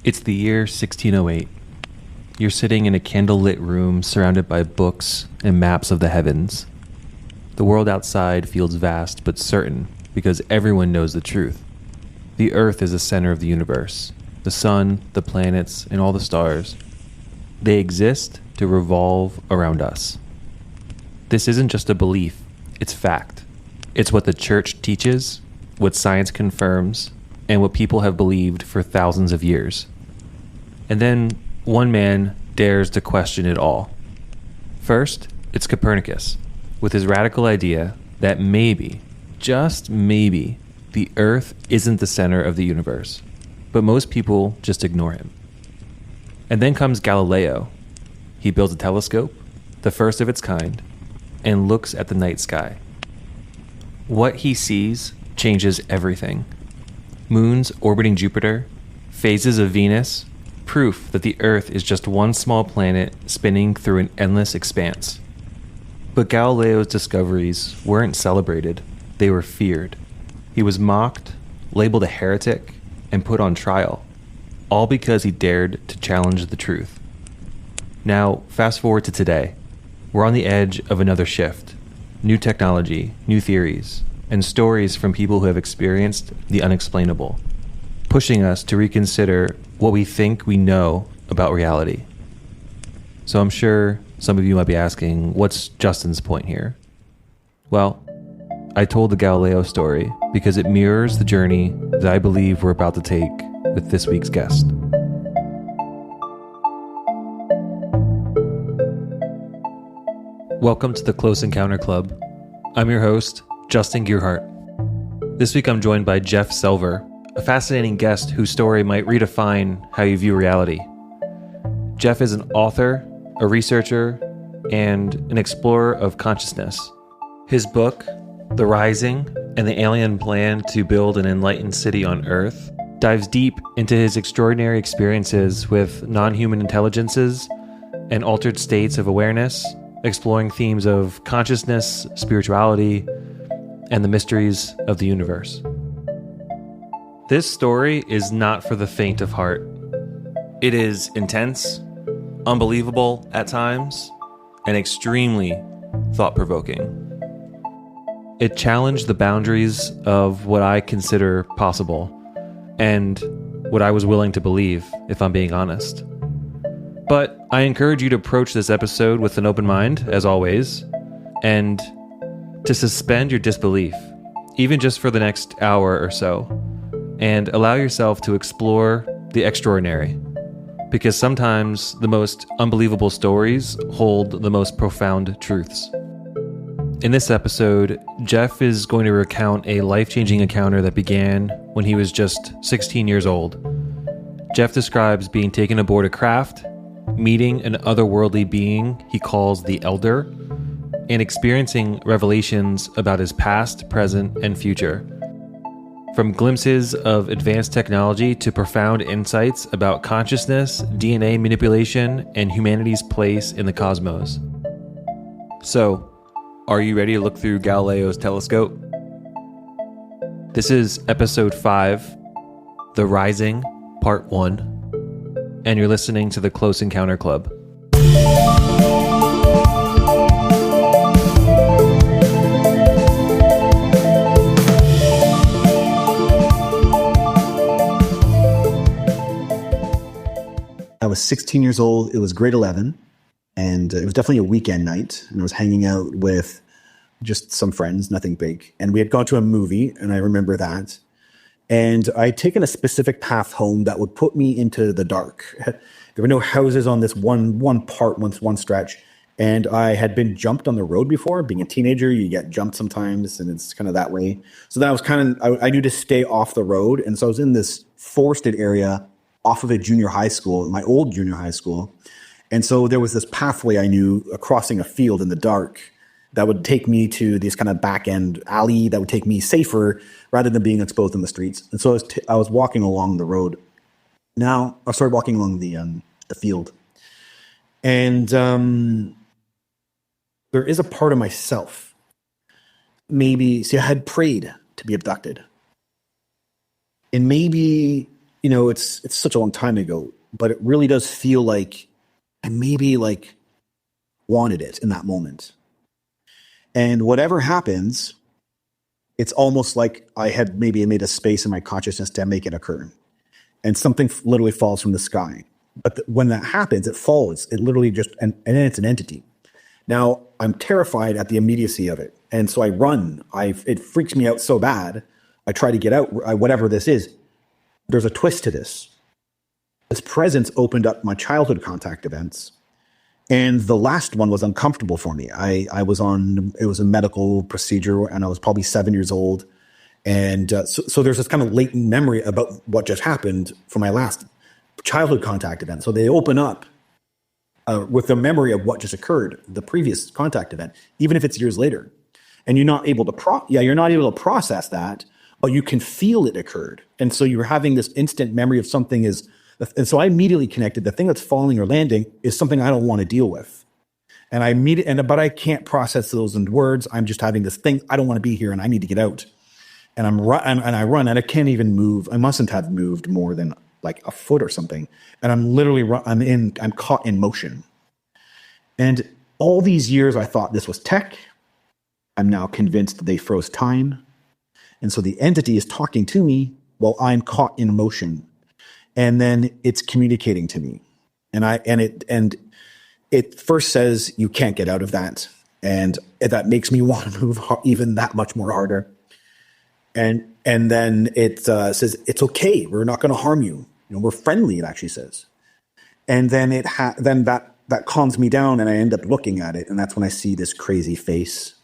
It's the year 1608. You're sitting in a candlelit room surrounded by books and maps of the heavens. The world outside feels vast but certain because everyone knows the truth. The Earth is the center of the universe. The sun, the planets, and all the stars. They exist to revolve around us. This isn't just a belief, it's fact. It's what the church teaches, what science confirms, and what people have believed for thousands of years. And then one man dares to question it all. First, it's Copernicus, with his radical idea that maybe, just maybe, the Earth isn't the center of the universe, but most people just ignore him. And then comes Galileo. He builds a telescope, the first of its kind, and looks at the night sky. What he sees changes everything. Moons orbiting Jupiter, phases of Venus, proof that the Earth is just one small planet spinning through an endless expanse. But Galileo's discoveries weren't celebrated, they were feared. He was mocked, labeled a heretic, and put on trial, all because he dared to challenge the truth. Now, fast forward to today. We're on the edge of another shift. New technology, new theories, and stories from people who have experienced the unexplainable, pushing us to reconsider what we think we know about reality. So I'm sure some of you might be asking, what's Justin's point here? Well, I told the Galileo story because it mirrors the journey that I believe we're about to take with this week's guest. Welcome to the Close Encounter Club. I'm your host, Justin Gearhart. This week I'm joined by Jeff Selver, a fascinating guest whose story might redefine how you view reality. Jeff is an author, a researcher, and an explorer of consciousness. His book, The Rising and the Alien Plan to Build an Enlightened City on Earth, dives deep into his extraordinary experiences with non-human intelligences and altered states of awareness, exploring themes of consciousness, spirituality, and the mysteries of the universe. This story is not for the faint of heart. It is intense, unbelievable at times, and extremely thought-provoking. It challenged the boundaries of what I consider possible, and what I was willing to believe, if I'm being honest. But I encourage you to approach this episode with an open mind, as always, and to suspend your disbelief, even just for the next hour or so, and allow yourself to explore the extraordinary, because sometimes the most unbelievable stories hold the most profound truths. In this episode, Jeff is going to recount a life-changing encounter that began when he was just 16 years old. Jeff describes being taken aboard a craft, meeting an otherworldly being he calls the Elder, and experiencing revelations about his past, present, and future. From glimpses of advanced technology to profound insights about consciousness, DNA manipulation, and humanity's place in the cosmos. So, are you ready to look through Galileo's telescope? This is episode 5, The Rising, part 1, and you're listening to the Close Encounter Club. I was 16 years old. It was grade 11, and it was definitely a weekend night. And I was hanging out with just some friends, nothing big. And we had gone to a movie, and I remember that. And I'd taken a specific path home that would put me into the dark. There were no houses on this one stretch. And I had been jumped on the road before. Being a teenager, you get jumped sometimes, and it's kind of that way. So then I knew to stay off the road. And so I was in this forested area off of a junior high school, my old junior high school. And so there was this pathway I knew crossing a field in the dark that would take me to this kind of back end alley that would take me safer rather than being exposed in the streets. And so I was walking along the road. Walking along the field. And there is a part of myself. I had prayed to be abducted. And maybe it's such a long time ago, but it really does feel like I maybe like wanted it in that moment. And whatever happens, it's almost like I had maybe made a space in my consciousness to make it occur. And something literally falls from the sky. But when that happens, it falls. It literally just, and then it's an entity. Now, I'm terrified at the immediacy of it. And so I run. It freaks me out so bad. I try to get out, whatever this is. There's a twist to this. This presence opened up my childhood contact events. And the last one was uncomfortable for me. It was a medical procedure, and I was probably 7 years old. And so there's this kind of latent memory about what just happened for my last childhood contact event. So they open up with the memory of what just occurred, the previous contact event, even if it's years later. And you're not able to process that, but you can feel it occurred. And so you're having this instant memory of something is, and so I immediately connected the thing that's falling or landing is something I don't want to deal with. But I can't process those in words. I'm just having this thing. I don't want to be here and I need to get out. And I run and I can't even move. I mustn't have moved more than like a foot or something. And I'm literally, I'm caught in motion. And all these years I thought this was tech. I'm now convinced they froze time. And so the entity is talking to me while I'm caught in motion. And then it's communicating to me. And it first says, you can't get out of that. And that makes me want to move even that much more harder. And then it says, it's okay. We're not going to harm you. We're friendly, it actually says. And then that calms me down and I end up looking at it. And that's when I see this crazy face,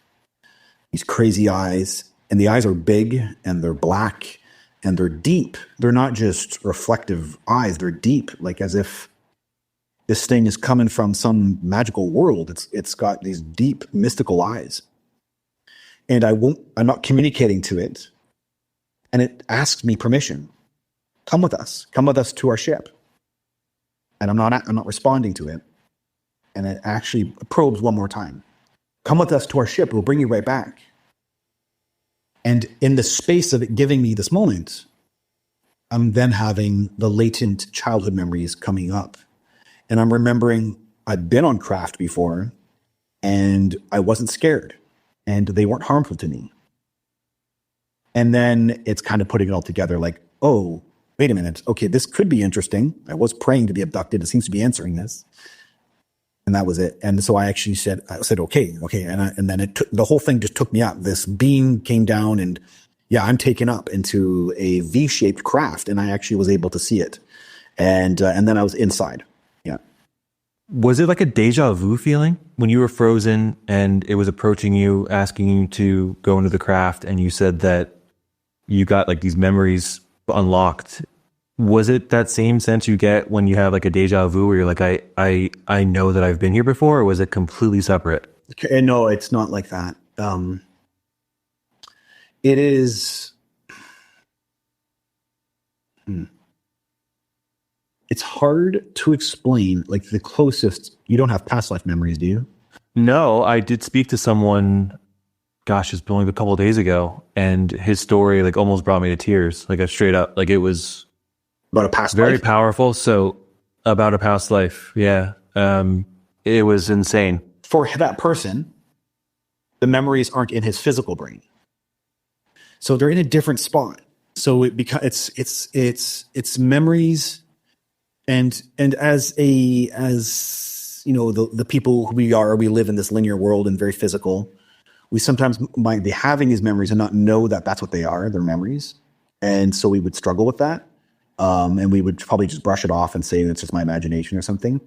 these crazy eyes. And the eyes are big and they're black and they're deep. They're not just reflective eyes. They're deep, like as if this thing is coming from some magical world. It's got these deep mystical eyes. And I'm not communicating to it. And it asks me permission. Come with us to our ship. And I'm not responding to it. And it actually probes one more time. Come with us to our ship. We'll bring you right back. And in the space of it giving me this moment, I'm then having the latent childhood memories coming up. And I'm remembering I'd been on craft before and I wasn't scared and they weren't harmful to me. And then it's kind of putting it all together like, oh, wait a minute. Okay, this could be interesting. I was praying to be abducted. It seems to be answering this. And that was it. And so I actually said, okay. And then the whole thing just took me up. This beam came down and I'm taken up into a V-shaped craft and I actually was able to see it. And then I was inside. Yeah. Was it like a deja vu feeling when you were frozen and it was approaching you, asking you to go into the craft and you said that you got like these memories unlocked? Was it that same sense you get when you have like a deja vu where you're like, I know that I've been here before, or was it completely separate? No, it's not like that. It is. It's hard to explain. Like the closest, you don't have past life memories, do you? No, I did speak to someone, gosh, it's only a couple of days ago, and his story like almost brought me to tears. Like a straight up, like it was about a past very life? powerful. So about a past life. Yeah. It was insane. For that person, the memories aren't in his physical brain. So they're in a different spot. So it's memories and as you know, the people who we live in this linear world and very physical. We sometimes might be having these memories and not know that that's what they are, they're memories. And so we would struggle with that. And we would probably just brush it off and say it's just my imagination or something.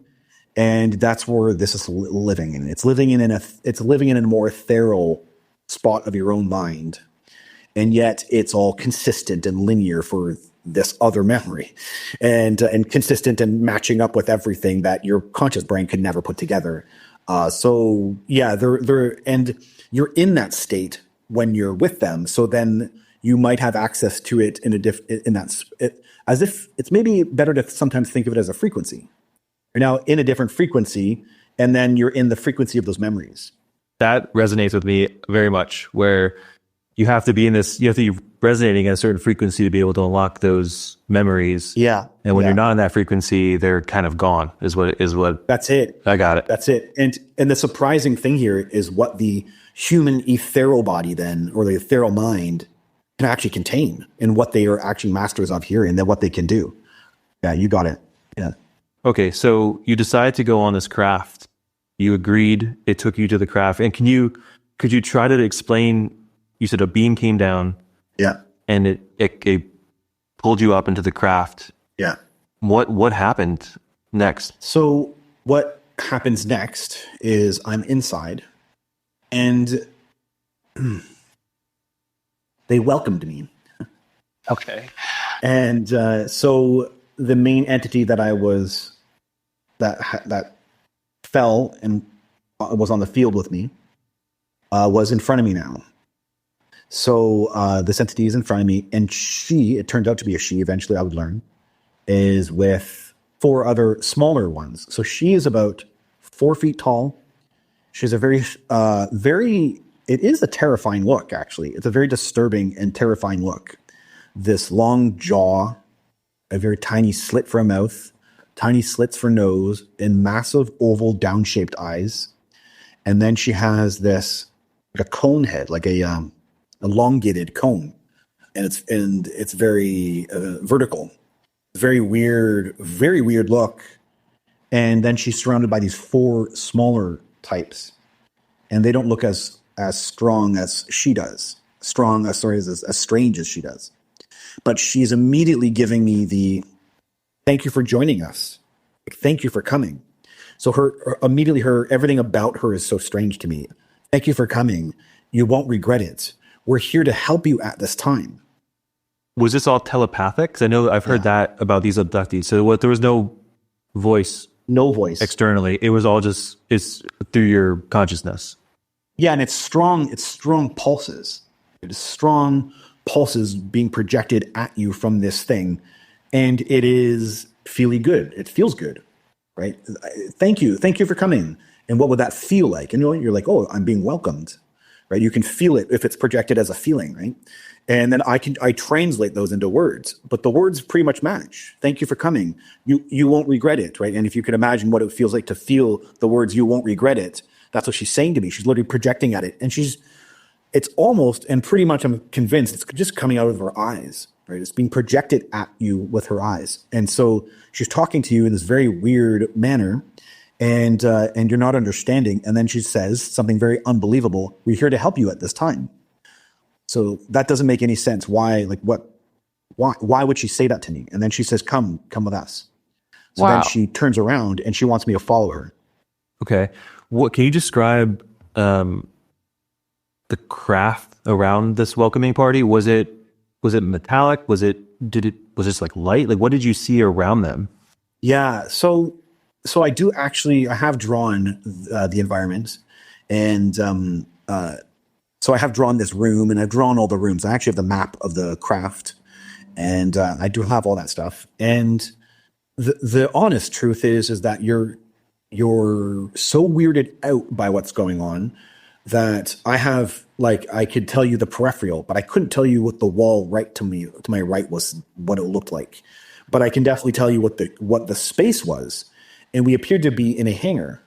And that's where this is living in. It's living in a more ethereal spot of your own mind. And yet it's all consistent and linear for this other memory and consistent and matching up with everything that your conscious brain could never put together. So yeah, and you're in that state when you're with them. So then you might have access to it as if it's maybe better to sometimes think of it as a frequency. You're now in a different frequency, and then you're in the frequency of those memories. That resonates with me very much, where you have to be in this, you have to be resonating at a certain frequency to be able to unlock those memories. Yeah. And when you're not in that frequency, they're kind of gone, is what. That's it. I got it. That's it. And the surprising thing here is what the human ethereal body then, or the ethereal mind, can actually contain, and what they are actually masters of here, and then what they can do. Yeah, you got it. Yeah. Okay, so you decided to go on this craft. You agreed. It took you to the craft. And could you try to explain? You said a beam came down. Yeah. And it pulled you up into the craft. Yeah. What happened next? So what happens next is I'm inside, and they welcomed me. Okay. And so the main entity that I was that fell and was on the field with me was in front of me now. So this entity is in front of me, and it turned out to be a she, eventually I would learn, is with 4 other smaller ones. So she is about 4 feet tall. She's a very, it is a terrifying look, actually. It's a very disturbing and terrifying look. This long jaw, a very tiny slit for a mouth, tiny slits for nose, and massive oval down-shaped eyes. And then she has this, like a cone head, like a elongated cone. And it's very vertical. Very weird look. And then she's surrounded by these 4 smaller types. And they don't look as strong as she does. As strange as she does. But she's immediately giving me the, thank you for joining us. Thank you for coming. So everything about her is so strange to me. Thank you for coming. You won't regret it. We're here to help you at this time. Was this all telepathic? 'Cause I know I've heard that about these abductees. So there was no voice. No voice. Externally. It was all it's through your consciousness. Yeah, and it's strong pulses. It is strong pulses being projected at you from this thing. And it is feeling good. It feels good, right? Thank you. Thank you for coming. And what would that feel like? And you're like, oh, I'm being welcomed, right? You can feel it if it's projected as a feeling, right? And then I translate those into words, but the words pretty much match. Thank you for coming. You won't regret it, right? And if you could imagine what it feels like to feel the words, you won't regret it. That's what she's saying to me. She's literally projecting at it. And it's almost, and pretty much I'm convinced it's just coming out of her eyes, right? It's being projected at you with her eyes. And so she's talking to you in this very weird manner, and you're not understanding. And then she says something very unbelievable. We're here to help you at this time. So that doesn't make any sense. Why would she say that to me? And then she says, come with us. So Then she turns around and she wants me to follow her. Okay. What can you describe the craft around this welcoming party? Was it metallic? Was this like light? Like, what did you see around them? Yeah. So I have drawn the environment, and so I have drawn this room, and I've drawn all the rooms. I actually have the map of the craft, and I do have all that stuff. And the honest truth is that you're so weirded out by what's going on that I could tell you the peripheral, but I couldn't tell you what the wall right to my right was, what it looked like. But I can definitely tell you what the space was. And we appeared to be in a hangar.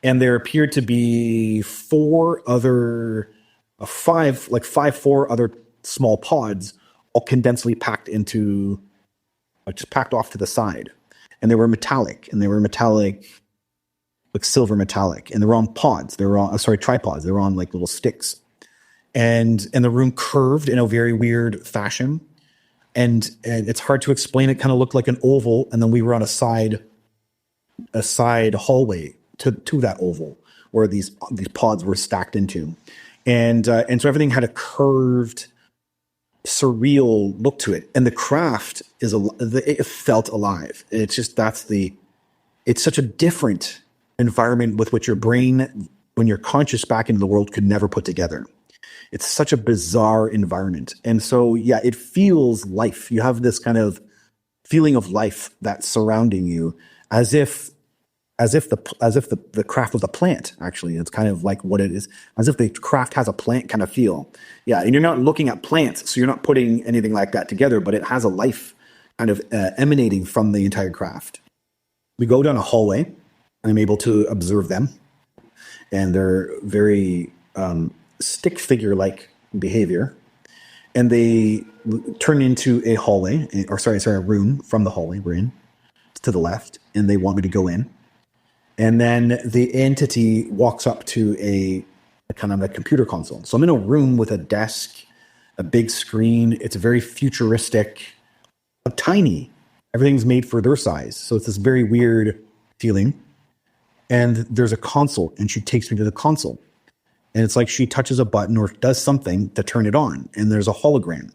And there appeared to be 4 other small pods, all condensedly packed packed off to the side. And they were metallic, like silver metallic. And they were on pods. They were on, tripods. They were on like little sticks. And the room curved in a very weird fashion. And it's hard to explain. It kind of looked like an oval. And then we were on a side hallway to that oval where these pods were stacked into. And so everything had a curved, surreal look to it. And the craft it felt alive. It's just, it's such a different environment with which your brain, when you're conscious back into the world, could never put together. It's such a bizarre environment. And so, yeah, it feels life. You have this kind of feeling of life that's surrounding you, as if as if the craft was a plant. Actually, it's kind of like what it is, as if the craft has a plant kind of feel. Yeah, and you're not looking at plants, so you're not putting anything like that together, but it has a life kind of emanating from the entire craft. We go down a hallway. I'm able to observe them, and they're very stick figure like behavior, and they turn into a hallway, or a room from the hallway we're in to the left, and they want me to go in. And then the entity walks up to a kind of a computer console. So I'm in a room with a desk, a big screen. It's very futuristic, tiny. Everything's made for their size. So it's this very weird feeling. And there's a console, and she takes me to the console. And it's like she touches a button or does something to turn it on. And there's a hologram.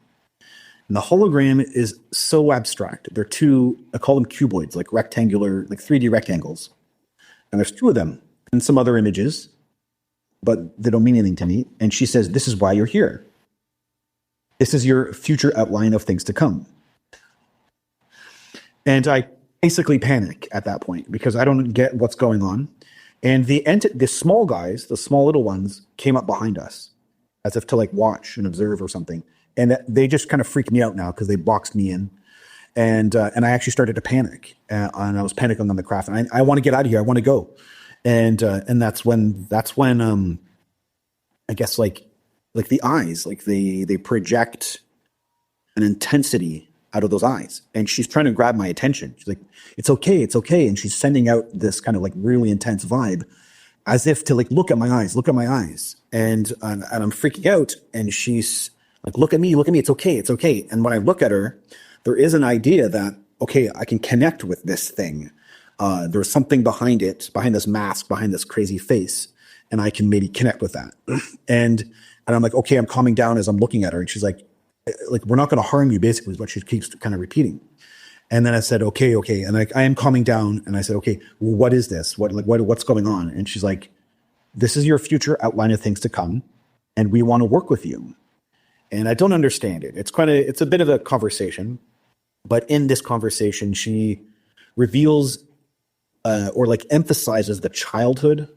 And the hologram is so abstract. They're two, I call them cuboids, like rectangular, like 3D rectangles. And there's two of them and some other images, but they don't mean anything to me. And she says, this is why you're here. This is your future outline of things to come. And I basically panic at that point because I don't get what's going on. And the small guys, the small little ones, came up behind us as if to like watch and observe or something. And they just kind of freaked me out now because they boxed me in. And I actually started to panic, and I was panicking on the craft. And I want to get out of here. I want to go. And that's when I guess like the eyes, like they project an intensity out of those eyes. And she's trying to grab my attention. She's like, it's okay. It's okay. And she's sending out this kind of like really intense vibe as if to like, look at my eyes. And I'm freaking out. And she's like, look at me. It's okay. It's okay. And when I look at her, there is an idea that, okay, I can connect with this thing. There's something behind it, behind this mask, behind this crazy face, and I can maybe connect with that. And I'm like, okay, I'm calming down as I'm looking at her. And she's like, we're not going to harm you, basically, is what she keeps kind of repeating. And then I said, okay. And I am calming down. And I said, okay, well, what is this? What's going on? And she's like, this is your future outline of things to come, and we want to work with you. And I don't understand it. It's a bit of a conversation. But in this conversation, she reveals or like emphasizes the childhood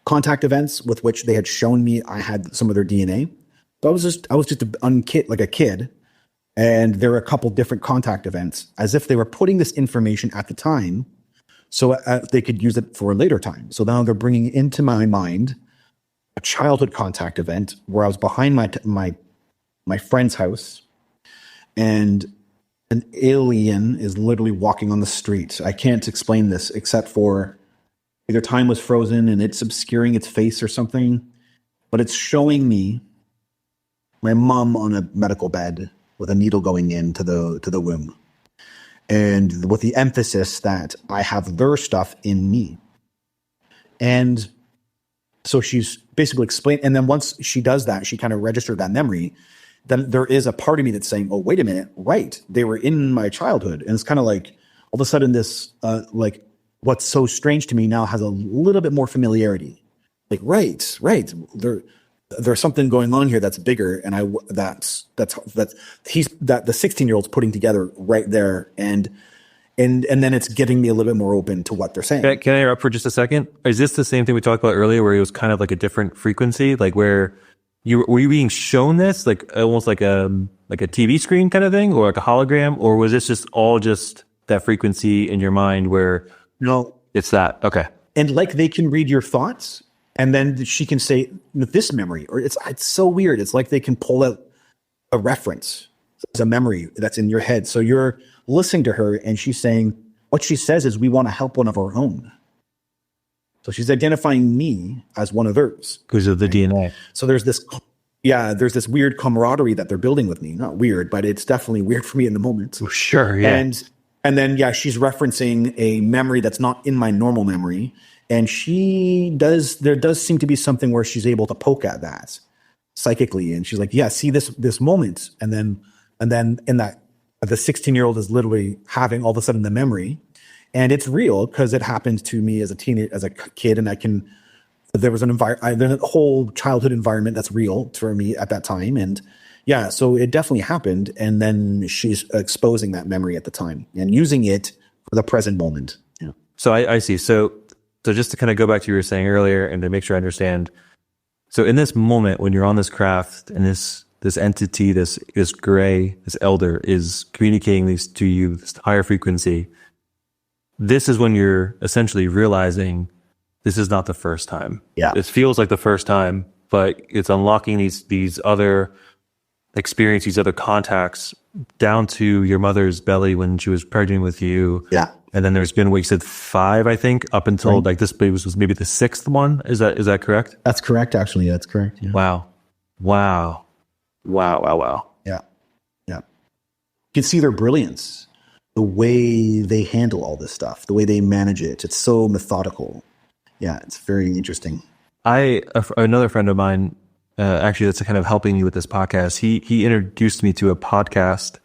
contact events with which they had shown me I had some of their DNA. So I was just a kid, and there were a couple different contact events, as if they were putting this information at the time so they could use it for a later time. So now they're bringing into my mind a childhood contact event where I was behind my friend's house, and an alien is literally walking on the street. I can't explain this except for either time was frozen and it's obscuring its face or something, but it's showing me my mom on a medical bed with a needle going into the womb, and with the emphasis that I have their stuff in me. And so she's basically explained, and then once she does that, she kind of registered that memory. Then there is a part of me that's saying, oh, wait a minute, right. They were in my childhood. And it's kind of like, all of a sudden this, like what's so strange to me now has a little bit more familiarity. Like, right. There's something going on here that's bigger. And the 16-year-old's putting together right there. And then it's getting me a little bit more open to what they're saying. Can I interrupt for just a second? Is this the same thing we talked about earlier, where it was kind of like a different frequency, like were you being shown this, like almost like a TV screen kind of thing, or like a hologram, or was this just all just that frequency in your mind where no, it's that? Okay. And like they can read your thoughts, and then she can say this memory, or it's so weird. It's like they can pull out a reference. It's a memory that's in your head. So you're listening to her, and she's saying, what she says is, we want to help one of our own. So she's identifying me as one of hers. Because of the DNA. So there's this weird camaraderie that they're building with me. Not weird, but it's definitely weird for me in the moment. Well, sure, yeah. And then, she's referencing a memory that's not in my normal memory. And there does seem to be something where she's able to poke at that psychically. And she's like, yeah, see this moment. And then in that, the 16-year-old is literally having all of a sudden the memory. And it's real because it happened to me as a kid, and there was a whole childhood environment that's real for me at that time. And yeah, so it definitely happened. And then she's exposing that memory at the time and using it for the present moment. Yeah. So I see. So just to kind of go back to what you were saying earlier and to make sure I understand. So in this moment when you're on this craft and this entity, this gray, this elder is communicating these to you, this higher frequency, this is when you're essentially realizing this is not the first time. Yeah. It feels like the first time, but it's unlocking these other experiences, these other contacts down to your mother's belly when she was pregnant with you. Yeah. And then there's been, what you said, 5, I think, up until like this baby was maybe the 6th one. Is that correct? That's correct, actually. That's correct. Yeah. Wow. Yeah. Yeah. You can see their brilliance, the way they handle all this stuff, the way they manage it. It's so methodical. Yeah, it's very interesting. Another friend of mine, actually, that's kind of helping me with this podcast. He introduced me to a podcast,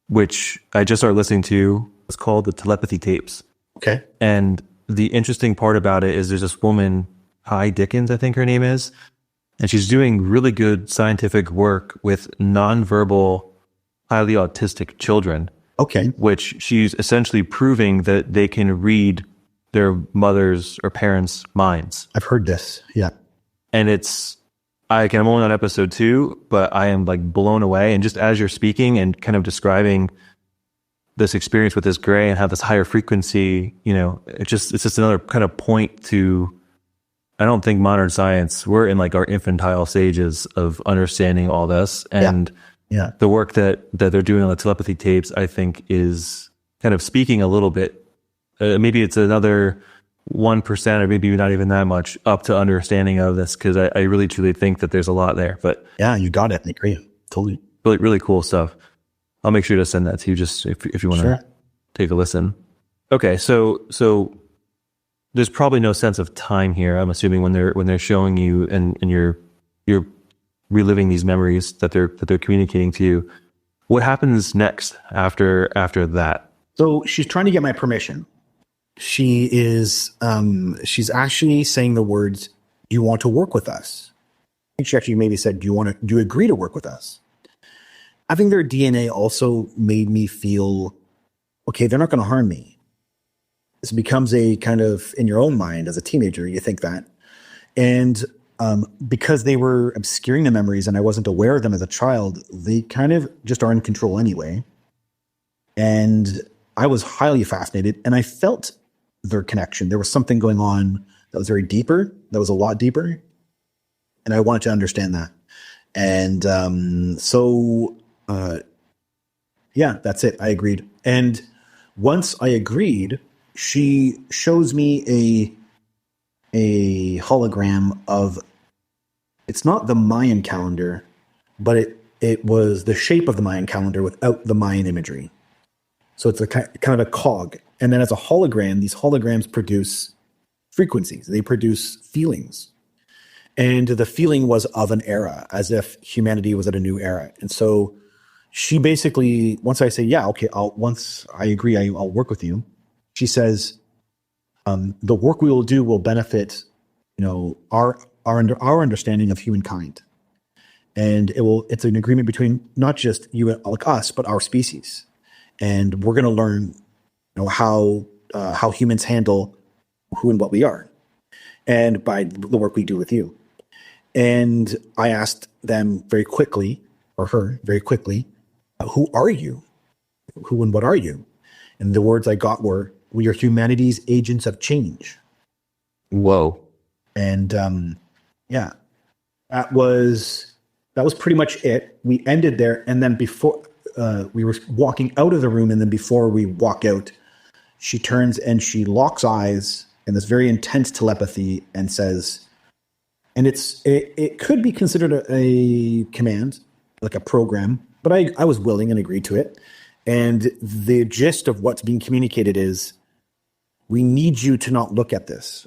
which I just started listening to. It's called the Telepathy Tapes. Okay. And the interesting part about it is there's this woman, Hi Dickens, I think her name is, and she's doing really good scientific work with nonverbal, highly autistic children. Okay. Which she's essentially proving that they can read their mother's or parents' minds. I've heard this. Yeah. And I'm only on episode 2, but I am like blown away. And just as you're speaking and kind of describing this experience with this gray and how this higher frequency, it's just another kind of point to, I don't think modern science, we're in like our infantile stages of understanding all this. And the work that they're doing on the telepathy tapes, I think is kind of speaking a little bit, maybe it's another 1% or maybe not even that much up to understanding of this. Cause I really truly think that there's a lot there, but yeah, you got it. I agree. Totally. Really, really cool stuff. I'll make sure to send that to you just if you want to take a listen. Okay. So there's probably no sense of time here. I'm assuming when they're showing you and you're reliving these memories that they're communicating to you. What happens next after that? So she's trying to get my permission. She is, she's actually saying the words, "Do you want to work with us?" I think she actually maybe said, "Do you agree to work with us?" Having their DNA also made me feel, okay, they're not going to harm me. This becomes a kind of, in your own mind as a teenager, you think that. And because they were obscuring the memories and I wasn't aware of them as a child, they kind of just are in control anyway. And I was highly fascinated and I felt their connection. There was something going on that was very deeper, that was a lot deeper. And I wanted to understand that. And yeah, that's it. I agreed. And once I agreed, she shows me a hologram of, it's not the Mayan calendar, but it was the shape of the Mayan calendar without the Mayan imagery. So it's a kind of a cog. And then as a hologram, these holograms produce frequencies. They produce feelings. And the feeling was of an era, as if humanity was at a new era. And so she basically, once I say, yeah, okay, once I agree, I'll work with you. She says, the work we will do will benefit, our understanding of humankind. And it's an agreement between not just you and like us, but our species. And we're going to learn, how humans handle who and what we are, and by the work we do with you. And I asked them very quickly, or her very quickly, who are you? Who and what are you? And the words I got were, we are humanity's agents of change. Whoa. And yeah, that was pretty much it. We ended there. And then before we were walking out of the room, and then before we walk out, she turns and she locks eyes in this very intense telepathy and says, and it could be considered a command, like a program, but I was willing and agreed to it. And the gist of what's being communicated is, we need you to not look at this.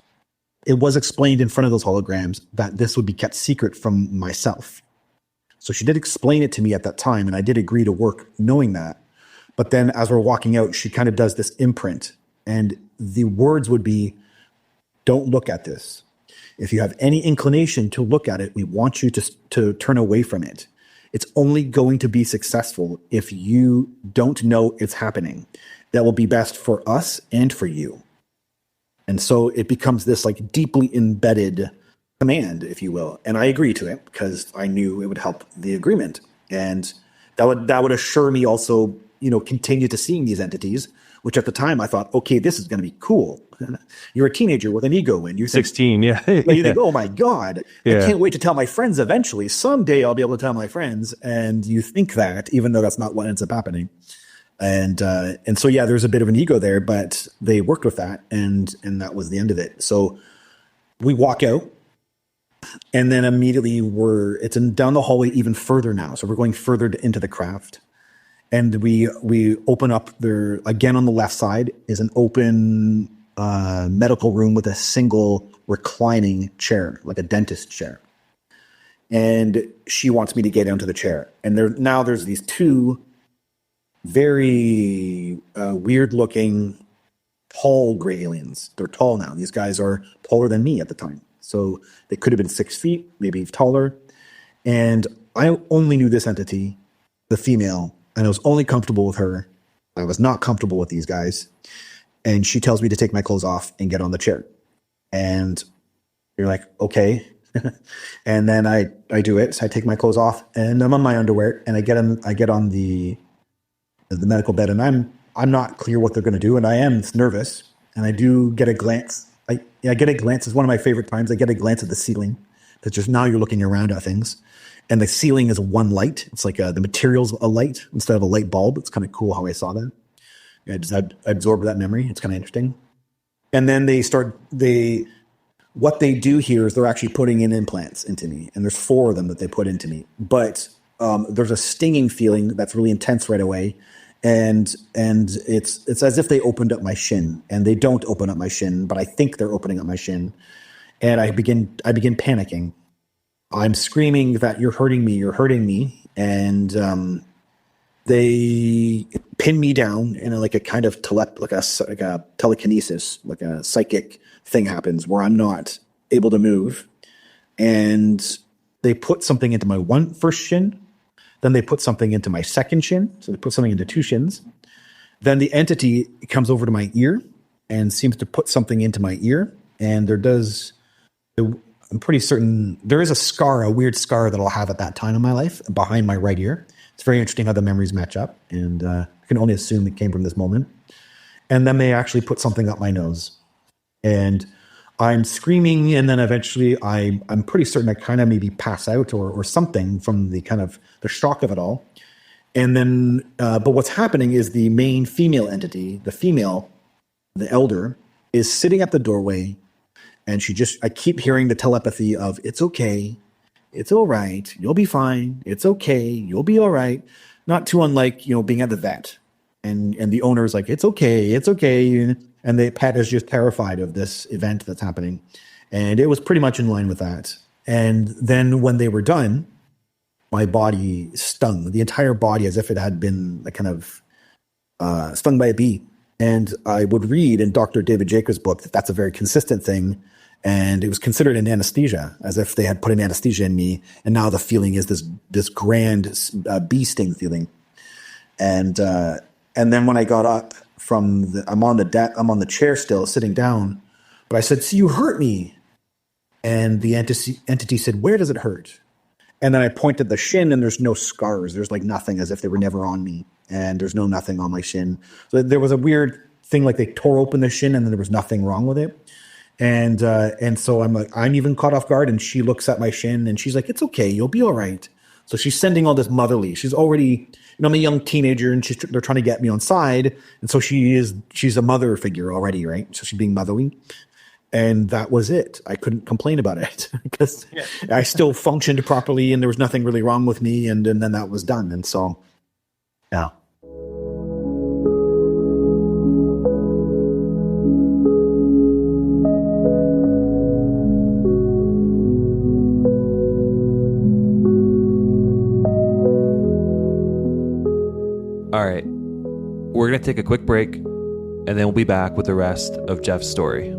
It was explained in front of those holograms that this would be kept secret from myself. So she did explain it to me at that time, and I did agree to work knowing that. But then as we're walking out, she kind of does this imprint, and the words would be, don't look at this. If you have any inclination to look at it, we want you to turn away from it. It's only going to be successful if you don't know it's happening. That will be best for us and for you. And so it becomes this like deeply embedded command, if you will. And I agree to it because I knew it would help the agreement. And that would assure me also, continue to seeing these entities, which at the time I thought, okay, this is going to be cool. You're a teenager with an ego and you think, 16, yeah. you think, oh my God, I Yeah. can't wait to tell my friends eventually. Someday I'll be able to tell my friends. And you think that, even though that's not what ends up happening. And so, yeah, there's a bit of an ego there, but they worked with that and that was the end of it. So we walk out and then immediately it's down the hallway even further now. So we're going further into the craft and we open up there again. On the left side is an open medical room with a single reclining chair, like a dentist chair. And she wants me to get into the chair. And there's these two very weird looking tall gray aliens. They're tall now. These guys are taller than me at the time. So they could have been 6 feet, maybe taller. And I only knew this entity, the female, and I was only comfortable with her. I was not comfortable with these guys. And she tells me to take my clothes off and get on the chair. And you're like, okay. And then I do it. So I take my clothes off and I'm on my underwear and I get on the medical bed and I'm not clear what they're going to do. And I am nervous and I do get a glance. I get a glance. It's one of my favorite times. I get a glance at the ceiling. That's just now you're looking around at things. And the ceiling is one light. It's like the material's a light instead of a light bulb. It's kind of cool how I saw that. I just absorbed that memory. It's kind of interesting. And then what they do here is they're actually putting in implants into me. And there's 4 of them that they put into me. But there's a stinging feeling that's really intense right away. And it's as if they opened up my shin, and they don't open up my shin, but I think they're opening up my shin. And I begin panicking. I'm screaming that you're hurting me. And they pin me down in like a kind of like a telekinesis, like a psychic thing happens where I'm not able to move. And they put something into my first shin. Then they put something into my second shin. So they put something into 2 shins. Then the entity comes over to my ear and seems to put something into my ear. And I'm pretty certain there is a weird scar that I'll have at that time in my life behind my right ear. It's very interesting how the memories match up. And I can only assume it came from this moment. And then they actually put something up my nose. And I'm screaming, and then eventually I'm pretty certain I kind of maybe pass out or something from the kind of the shock of it all. And then, but what's happening is the main female entity, the elder, is sitting at the doorway, and I keep hearing the telepathy of, it's okay, it's all right, you'll be fine, it's okay, you'll be all right. Not too unlike, being at the vet. And the owner is like, it's okay, it's okay. And the pet is just terrified of this event that's happening. And it was pretty much in line with that. And then when they were done, my body stung, the entire body, as if it had been like kind of stung by a bee. And I would read in Dr. David Jacobs' book that that's a very consistent thing. And it was considered an anesthesia, as if they had put an anesthesia in me. And now the feeling is this grand bee sting feeling. And then when I got up I'm on the chair still, sitting down, but I said, "So you hurt me." And the entity said, "Where does it hurt?" And then I pointed the shin, and there's no scars. There's like nothing, as if they were never on me. And there's nothing on my shin. So there was a weird thing, like they tore open the shin and then there was nothing wrong with it. And so I'm like, I'm even caught off guard. And she looks at my shin and she's like, "It's okay. You'll be all right." So she's sending all this motherly. She's already, I'm a young teenager and they're trying to get me on side. And so she's a mother figure already, right? So she's being motherly. And that was it. I couldn't complain about it because I still functioned properly and there was nothing really wrong with me. And then that was done. And so, yeah. All right, we're going to take a quick break, and then we'll be back with the rest of Jeff's story.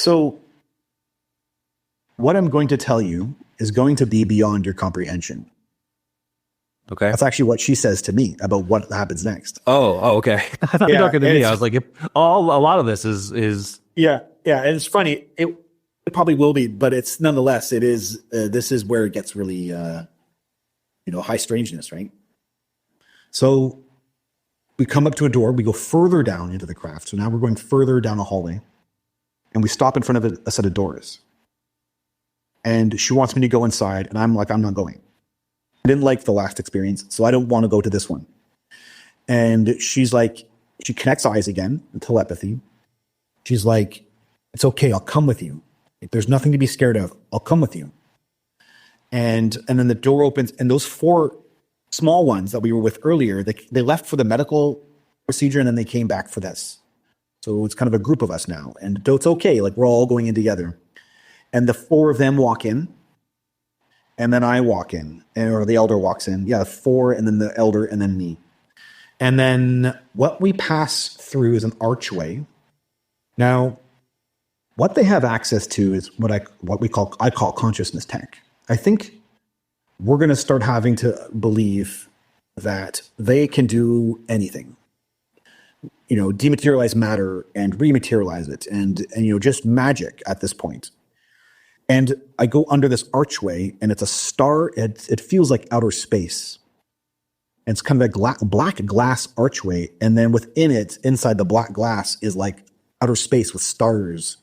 So what I'm going to tell you is going to be beyond your comprehension. Okay. That's actually what she says to me about what happens next. Oh, okay. I thought you were talking to me. I was like, a lot of this is. Yeah. And it's funny. It probably will be, but it's nonetheless, it is, this is where it gets really, high strangeness, right? So we come up to a door, we go further down into the craft. So now we're going further down a hallway and we stop in front of a set of doors. And she wants me to go inside and I'm like, I'm not going. I didn't like the last experience, so I don't want to go to this one. And she's like, she connects eyes again, telepathy. She's like, it's okay, I'll come with you. There's nothing to be scared of. I'll come with you. And then the door opens, and those 4 small ones that we were with earlier, they left for the medical procedure, and then they came back for this. So it's kind of a group of us now. And it's okay, like we're all going in together. And the 4 of them walk in. And then I walk in, or the elder walks in. Yeah, 4, and then the elder, and then me. And then what we pass through is an archway. Now, what they have access to is what I call consciousness tech. I think we're going to start having to believe that they can do anything. Dematerialize matter and rematerialize it, and just magic at this point. And I go under this archway, and it's a star. It feels like outer space. And it's kind of a black glass archway. And then within it, inside the black glass, is like outer space with stars.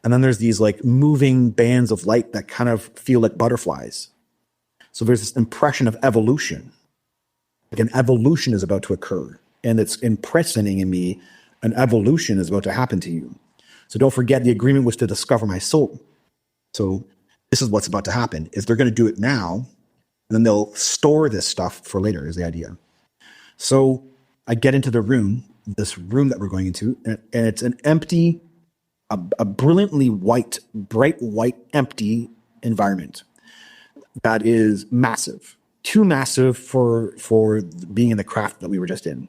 And then there's these like moving bands of light that kind of feel like butterflies. So there's this impression of evolution. Like an evolution is about to occur. And it's impressing in me, an evolution is about to happen to you. So don't forget, the agreement was to discover my soul. So this is what's about to happen, is they're going to do it now, and then they'll store this stuff for later, is the idea. So I get into the room, this room that we're going into, and it's an empty, a brilliantly white, bright white, empty environment that is massive. Too massive for being in the craft that we were just in.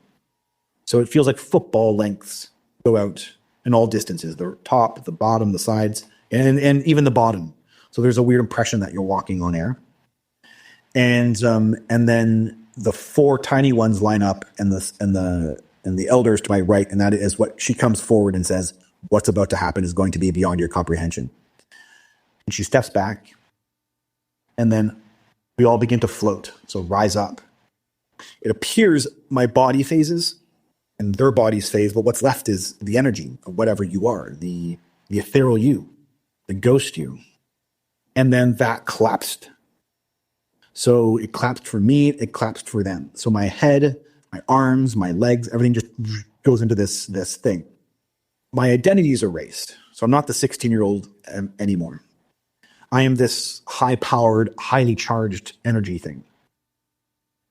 So it feels like football lengths go out in all distances, the top, the bottom, the sides, and even the bottom. So there's a weird impression that you're walking on air. And then the 4 tiny ones line up, and the elders to my right, and that is what she comes forward and says, what's about to happen is going to be beyond your comprehension. And she steps back, and then we all begin to float. So rise up. It appears my body phases and their bodies phase, but what's left is the energy of whatever you are, the ethereal you, the ghost you. And then that collapsed. So it collapsed for me, it collapsed for them. So my head, my arms, my legs, everything just goes into this thing. My identity is erased. So I'm not the 16-year-old anymore. I am this high-powered, highly charged energy thing.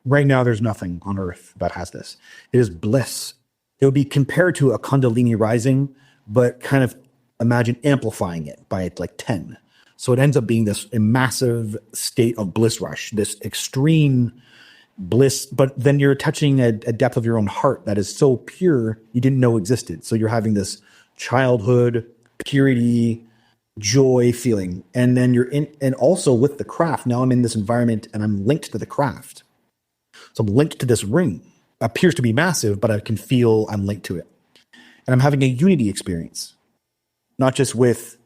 Right now, there's nothing on Earth that has this. It is bliss. It would be compared to a Kundalini rising, but kind of imagine amplifying it by like 10. So it ends up being this massive state of bliss rush, this extreme bliss, but then you're touching a depth of your own heart that is so pure you didn't know existed. So you're having this childhood, purity, joy feeling. And then you're in, and also with the craft, now I'm in this environment and I'm linked to the craft. So I'm linked to this ring. Appears to be massive, but I can feel I'm linked to it. And I'm having a unity experience, not just with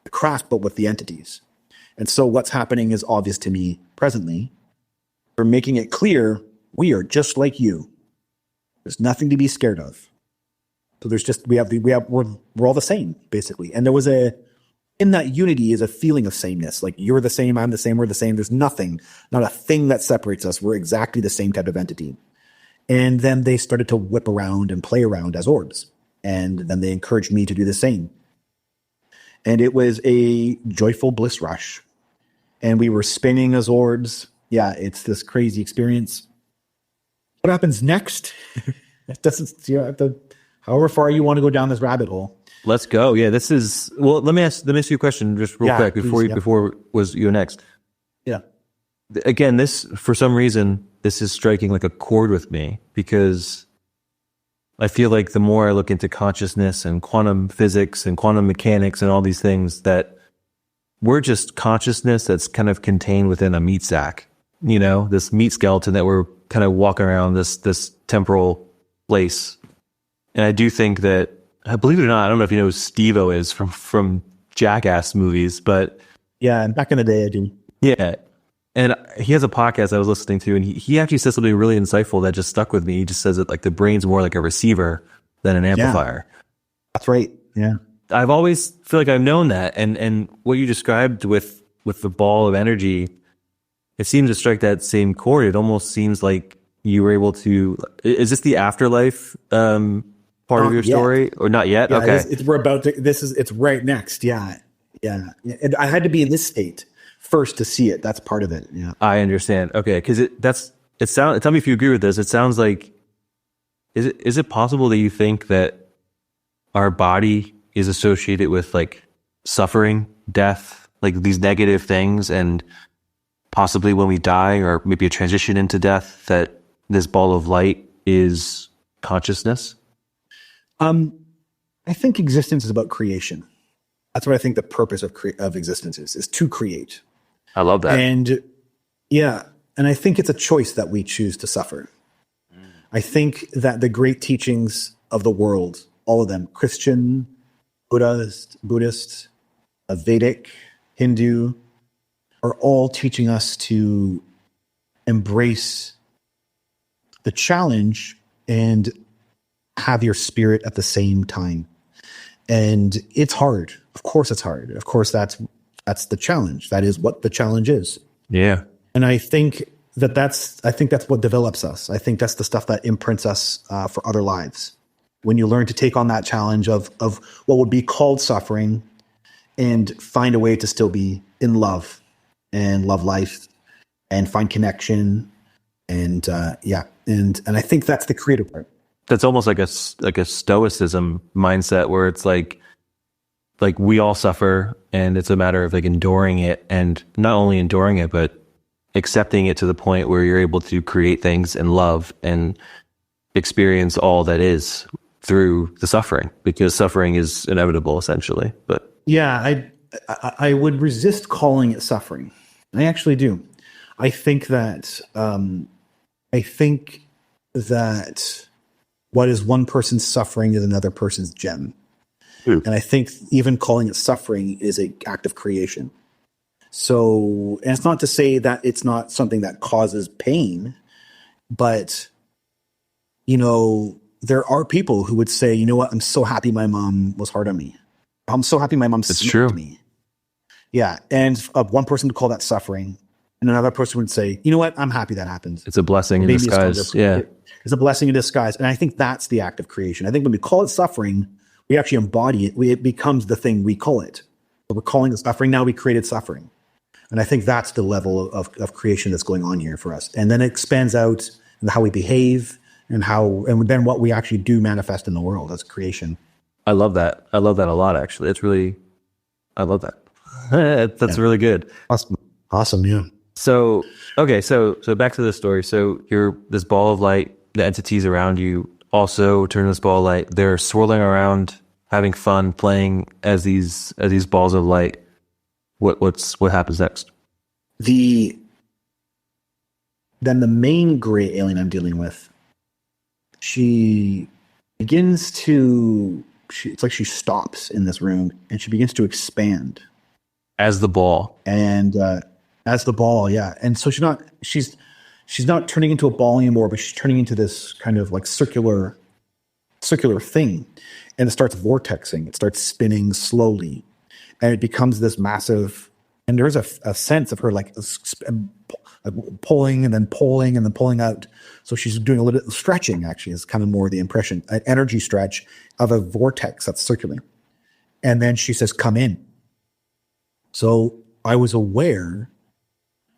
the craft, but with the entities. And so what's happening is obvious to me presently. We're making it clear we are just like you. There's nothing to be scared of. So there's just, we're all the same, basically. And there was in that unity is a feeling of sameness. Like you're the same, I'm the same, we're the same. There's nothing, not a thing that separates us. We're exactly the same type of entity. And then they started to whip around and play around as orbs. And then they encouraged me to do the same. And it was a joyful bliss rush. And we were spinning as orbs. Yeah, it's this crazy experience. What happens next? It doesn't, however far you want to go down this rabbit hole. Let's go. Yeah, this is, well, let me ask you a question just real quick before was you next. Yeah. Again, this, for some reason, this is striking like a chord with me because I feel like the more I look into consciousness and quantum physics and quantum mechanics and all these things, that we're just consciousness that's kind of contained within a meat sack, you know, this meat skeleton that we're kind of walking around this temporal place. And I do think that, believe it or not, I don't know if you know who Steve-O is from Jackass movies, but Yeah, and back in the day, I do. yeah. And he has a podcast I was listening to, and he actually says something really insightful that just stuck with me. He just says that like the brain's more like a receiver than an amplifier. Yeah, that's right. Yeah. I've always feel like I've known that, and what you described with the ball of energy, it seems to strike that same chord. It almost seems like you were able to. Is this the afterlife part of your story, or not yet? Yeah, okay, we're about to. It's right next. Yeah. And I had to be in this state first to see it. That's part of it. Yeah, I understand. Okay, because it sounds. Tell me if you agree with this. It sounds like is it possible that you think that our body is associated with like suffering, death, like these negative things, and possibly when we die or maybe a transition into death, that this ball of light is consciousness? I think existence is about creation. That's what I think the purpose of existence is to create. I love that. And I think it's a choice that we choose to suffer. I think that the great teachings of the world, all of them, Christian, Buddhist, Vedic, Hindu, are all teaching us to embrace the challenge and have your spirit at the same time. And it's hard. Of course it's hard. Of course that's the challenge. That is what the challenge is. Yeah. And I think that's what develops us. I think that's the stuff that imprints us for other lives. When you learn to take on that challenge of what would be called suffering and find a way to still be in love and love life and find connection. And and I think that's the creative part. That's almost like a stoicism mindset where it's like we all suffer and it's a matter of like enduring it, and not only enduring it, but accepting it to the point where you're able to create things and love and experience all that is through the suffering, because suffering is inevitable essentially. But yeah, I would resist calling it suffering. I actually do. I think that what is one person's suffering is another person's gem. And I think even calling it suffering is an act of creation. So, and it's not to say that it's not something that causes pain, but, you know, there are people who would say, you know what, I'm so happy my mom was hard on me. I'm so happy my mom smacked me. Yeah. And one person would call that suffering, and another person would say, you know what, I'm happy that happened. It's a blessing in disguise. Yeah. It's a blessing in disguise. And I think that's the act of creation. I think when we call it suffering, we actually embody it. It becomes the thing we call it. So we're calling it suffering. Now we created suffering. And I think that's the level of creation that's going on here for us. And then it expands out in how we behave and then what we actually do manifest in the world as creation. I love that. I love that a lot, actually. I love that. That's really good. Awesome. Yeah. So, okay. So back to the story. So you're this ball of light, the entities around you also turn this ball of light. They're swirling around, having fun, playing as these balls of light. What happens next? Then the main gray alien I'm dealing with, she begins to, it's like she stops in this room and she begins to expand. As the ball. And as the ball, yeah. And so she's not turning into a ball anymore, but she's turning into this kind of like circular thing. And it starts vortexing. It starts spinning slowly. And it becomes this massive, and there's a sense of her like pulling and then pulling and then pulling out. So she's doing a little bit of stretching, actually, is kind of more the impression, an energy stretch of a vortex that's circular. And then she says, come in. So I was aware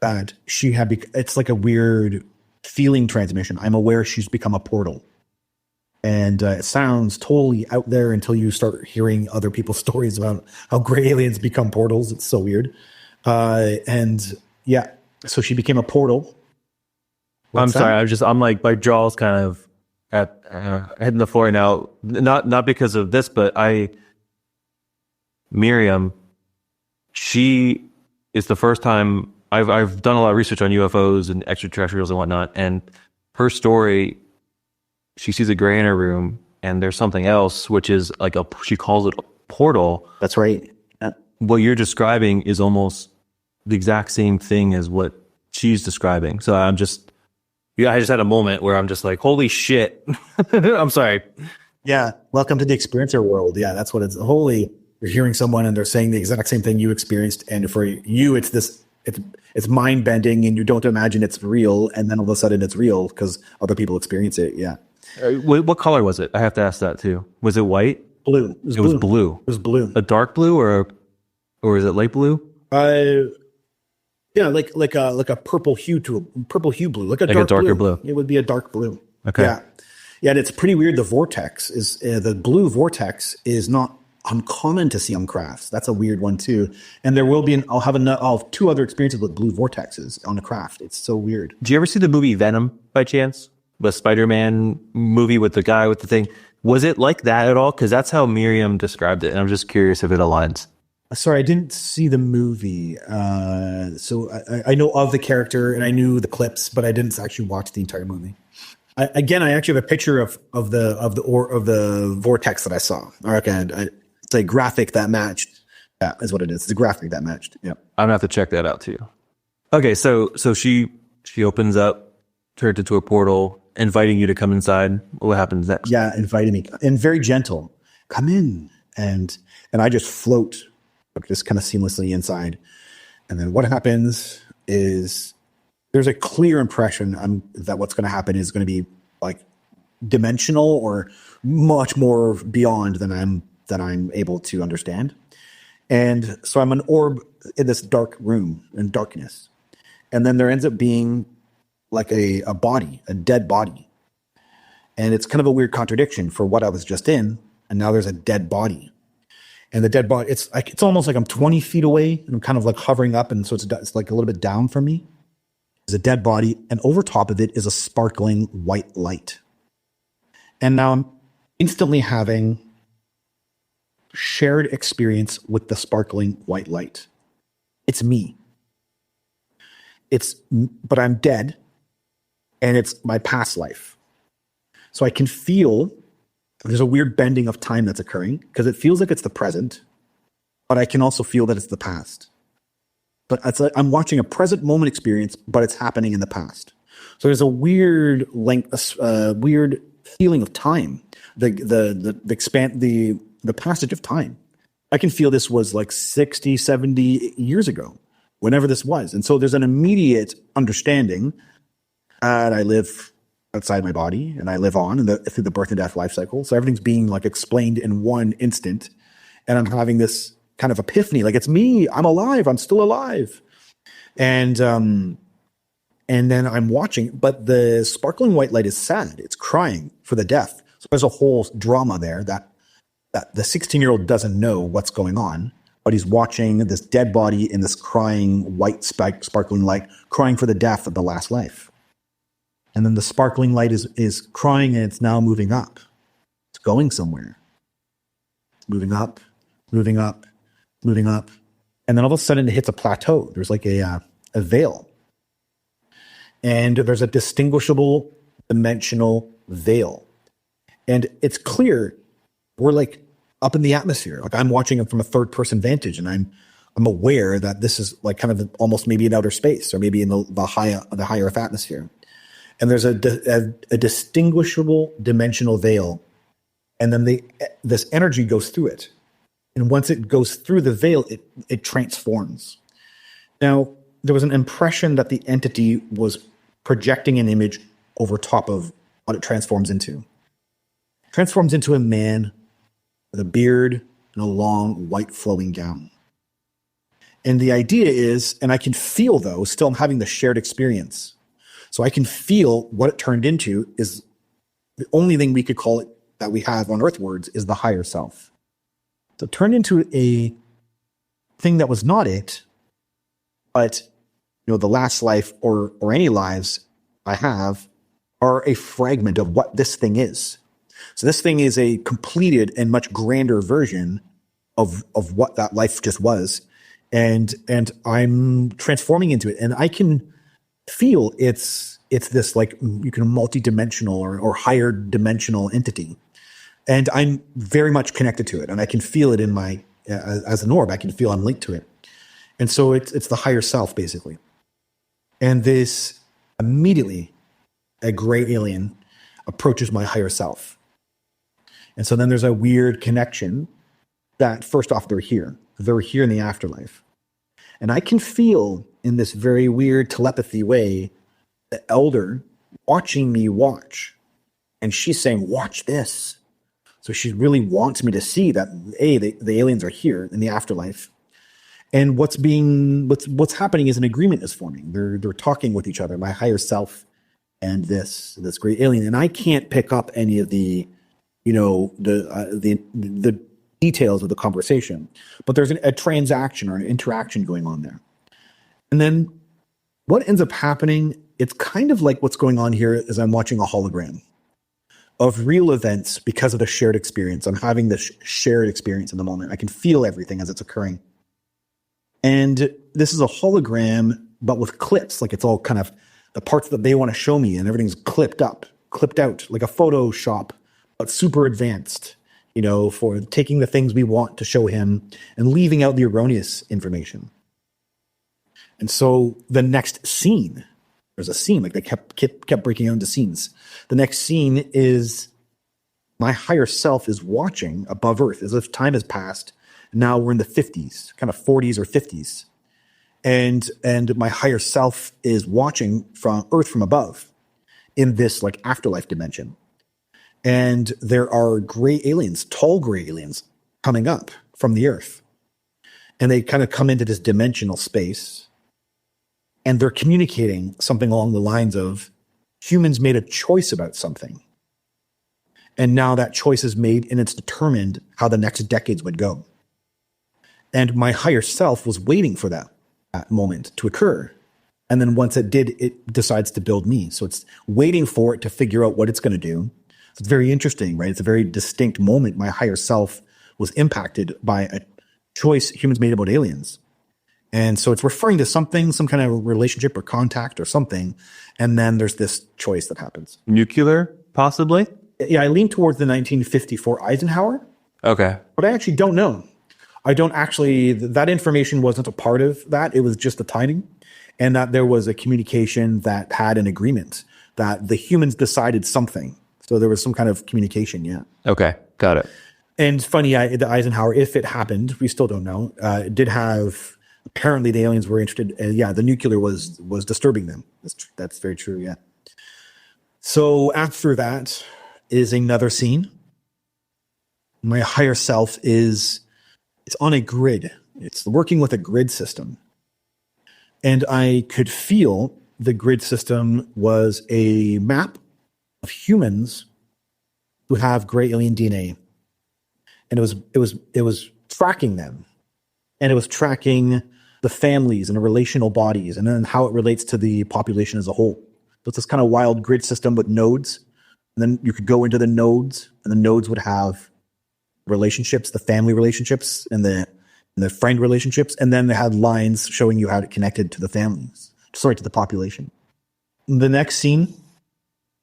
that she had, it's like a weird feeling transmission. I'm aware she's become a portal. And it sounds totally out there until you start hearing other people's stories about how gray aliens become portals. It's so weird. And yeah, so she became a portal. I'm sorry. I'm like, my jaw's kind of at hitting the floor now. Not because of this, but Miriam, she is the first time I've done a lot of research on UFOs and extraterrestrials and whatnot, and her story, she sees a gray in her room, and there's something else, which is like she calls it a portal. That's right. What you're describing is almost the exact same thing as what she's describing. So I just had a moment where I'm just like, holy shit. I'm sorry. Yeah. Welcome to the experiencer world. Yeah, that's what it's. Holy, you're hearing someone and they're saying the exact same thing you experienced, and for you, it's mind bending, and you don't imagine it's real, and then all of a sudden it's real because other people experience it. Yeah. What color was it? I have to ask that too. Was it white? Blue. It was blue. It was blue. A dark blue or is it light blue? Yeah, like a purple hue blue, like a darker blue. It would be a dark blue. Okay. Yeah, and it's pretty weird. The vortex is the blue vortex is not uncommon to see on crafts. That's a weird one too. And there will be I'll have 2 other experiences with blue vortexes on a craft. It's so weird. Do you ever see the movie Venom by chance? The Spider-Man movie with the guy with the thing. Was it like that at all? Because that's how Miriam described it, and I'm just curious if it aligns. Sorry, I didn't see the movie. So I know of the character and I knew the clips, but I didn't actually watch the entire movie. I actually have a picture of the vortex that I saw. Okay, it's a graphic that matched. Yeah, is what it is. It's a graphic that matched. Yeah, I'm gonna have to check that out too. Okay, so she opens up, turned into a portal, inviting you to come inside. What happens next? Yeah, inviting me, and very gentle. Come in, and I just float, just kind of seamlessly inside. And then what happens is there's a clear impression that what's going to happen is going to be like dimensional or much more beyond than I'm able to understand. And so I'm an orb in this dark room in darkness. And then there ends up being like a body, a dead body. And it's kind of a weird contradiction for what I was just in. And now there's a dead body. And the dead body, it's almost like I'm 20 feet away and I'm kind of like hovering up. And so it's like a little bit down from me. There's a dead body. And over top of it is a sparkling white light. And now I'm instantly having shared experience with the sparkling white light. It's me. But I'm dead. And it's my past life. So I can feel there's a weird bending of time that's occurring because it feels like it's the present, but I can also feel that it's the past. But it's like I'm watching a present moment experience, but it's happening in the past. So there's a weird weird feeling of time, the passage of time. I can feel this was like 60, 70 years ago, whenever this was. And so there's an immediate understanding that I live outside my body and I live on through the birth and death life cycle. So everything's being like explained in one instant. And I'm having this kind of epiphany, like it's me, I'm alive, I'm still alive. And then I'm watching, but the sparkling white light is sad. It's crying for the death. So there's a whole drama there that the 16-year-old doesn't know what's going on, but he's watching this dead body in this crying white sparkling light, crying for the death of the last life. And then the sparkling light is crying and it's now moving up. It's going somewhere. It's moving up, moving up, moving up. And then all of a sudden it hits a plateau. There's like a veil. And there's a distinguishable dimensional veil. And it's clear we're like up in the atmosphere. Like I'm watching it from a third person vantage and I'm aware that this is like kind of almost maybe in outer space or maybe in the high earth atmosphere. And there's a distinguishable dimensional veil. And then this energy goes through it. And once it goes through the veil, it transforms. Now, there was an impression that the entity was projecting an image over top of what it transforms into. It transforms into a man with a beard and a long white flowing gown. And the idea is, and I can feel though, still I'm having the shared experience. So I can feel what it turned into is the only thing we could call it that we have on earthwards is the higher self. So it turned into a thing that was not it, but the last life or any lives I have are a fragment of what this thing is. So this thing is a completed and much grander version of what that life just was. And I'm transforming into it. And I can feel it's this like you can multi-dimensional or higher dimensional entity. And I'm very much connected to it. And I can feel it in my, as an orb, I can feel I'm linked to it. And so it's the higher self, basically. And this immediately, a gray alien approaches my higher self. And so then there's a weird connection that first off, they're here. They're here in the afterlife. And I can feel in this very weird telepathy way, the elder watching me watch. And she's saying, watch this. So she really wants me to see that, the aliens are here in the afterlife. And what's happening is an agreement is forming. They're talking with each other, my higher self and this great alien. And I can't pick up any of the details of the conversation, but there's a transaction or an interaction going on there. And then what ends up happening, it's kind of like what's going on here is I'm watching a hologram of real events because of the shared experience. I'm having this shared experience in the moment. I can feel everything as it's occurring. And this is a hologram, but with clips, like it's all kind of the parts that they want to show me and everything's clipped out, like a Photoshop, but super advanced, for taking the things we want to show him and leaving out the erroneous information. And so the next scene, there's a scene, like they kept breaking out into scenes. The next scene is my higher self is watching above Earth as if time has passed. Now we're in the 50s, kind of 40s or 50s. And my higher self is watching from Earth from above in this like afterlife dimension. And there are gray aliens, tall gray aliens coming up from the Earth. And they kind of come into this dimensional space. And they're communicating something along the lines of humans made a choice about something. And now that choice is made and it's determined how the next decades would go. And my higher self was waiting for that moment to occur. And then once it did, it decides to build me. So it's waiting for it to figure out what it's going to do. So it's very interesting, right? It's a very distinct moment. My higher self was impacted by a choice humans made about aliens. And so it's referring to something, some kind of relationship or contact or something. And then there's this choice that happens. Nuclear, possibly? Yeah, I lean towards the 1954 Eisenhower. Okay. But I actually don't know. That information wasn't a part of that. It was just the timing. And that there was a communication that had an agreement that the humans decided something. So there was some kind of communication, yeah. Okay, got it. And funny, the Eisenhower, if it happened, we still don't know, did have, apparently the aliens were interested, the nuclear was disturbing them. That's very true, yeah. So after that is another scene. My higher self it's on a grid. It's working with a grid system. And I could feel the grid system was a map of humans who have gray alien DNA. And it was tracking them. And it was tracking the families and the relational bodies and then how it relates to the population as a whole. So it's this kind of wild grid system with nodes. And then you could go into the nodes and the nodes would have relationships, the family relationships and the friend relationships. And then they had lines showing you how it connected to the families, to the population. The next scene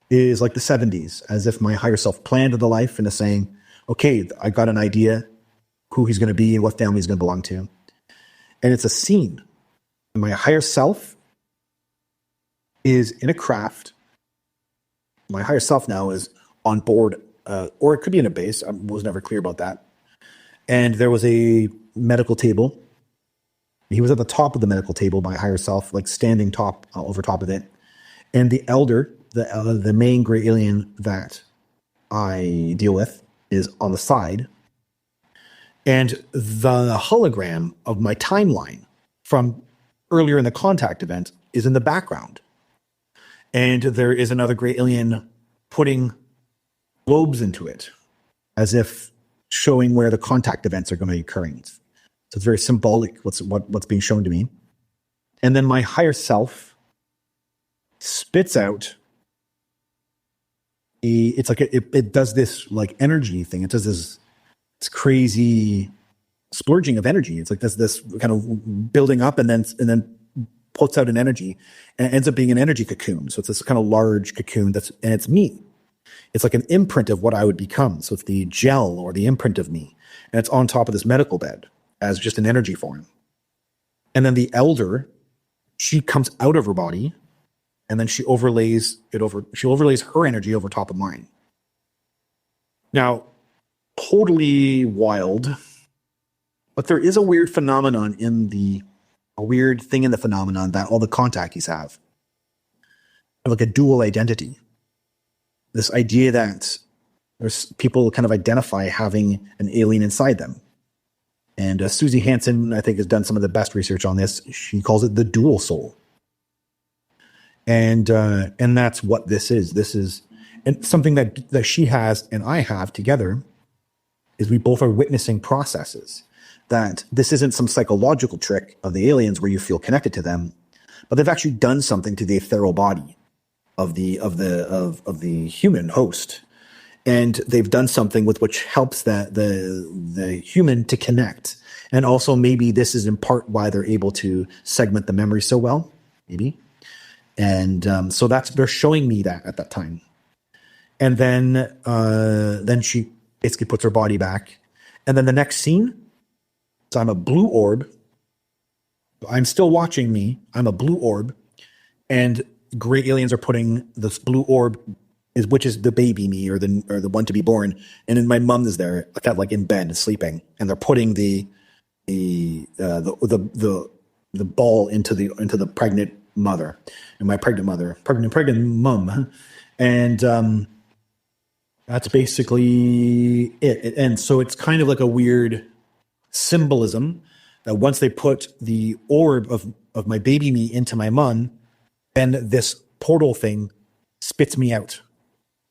is like the 70s, as if my higher self planned the life and is saying, okay, I got an idea who he's going to be and what family he's going to belong to. And it's a scene. My higher self is in a craft. My higher self now is on board, or it could be in a base. I was never clear about that. And there was a medical table. He was at the top of the medical table, my higher self, like standing over top of it. And the elder, the main gray alien that I deal with, is on the side. And the hologram of my timeline from earlier in the contact event is in the background. And there is another gray alien putting globes into it, as if showing where the contact events are going to be occurring. So it's very symbolic what's being shown to me. And then my higher self spits out it does this like energy thing. It does this crazy splurging of energy. It's like this kind of building up and then puts out an energy, and it ends up being an energy cocoon. So it's this kind of large cocoon and it's me. It's like an imprint of what I would become. So it's the gel or the imprint of me. And it's on top of this medical bed as just an energy form. And then the elder, she comes out of her body, and then she overlays her energy over top of mine. Now, totally wild, but there is a weird phenomenon a weird thing in the phenomenon that all the contactees have. Like a dual identity. This idea that there's people kind of identify having an alien inside them. And Susie Hansen, I think, has done some of the best research on this. She calls it the dual soul. And that's what this is. This is, and something that she has and I have together is we both are witnessing processes. That this isn't some psychological trick of the aliens where you feel connected to them, but they've actually done something to the ethereal body of the human host, and they've done something with which helps the human to connect. And also maybe this is in part why they're able to segment the memory so well, maybe. And so they're showing me that at that time, and then she basically puts her body back, and then the next scene. So I'm a blue orb. I'm still watching me. I'm a blue orb. And gray aliens are putting this blue orb, which is the baby me or the one to be born. And then my mom is there, kind of like in bed, sleeping. And they're putting the ball into the pregnant mother. And my pregnant mom. And that's basically it. And so it's kind of like a weird symbolism that once they put the orb of my baby me into my mum, then this portal thing spits me out.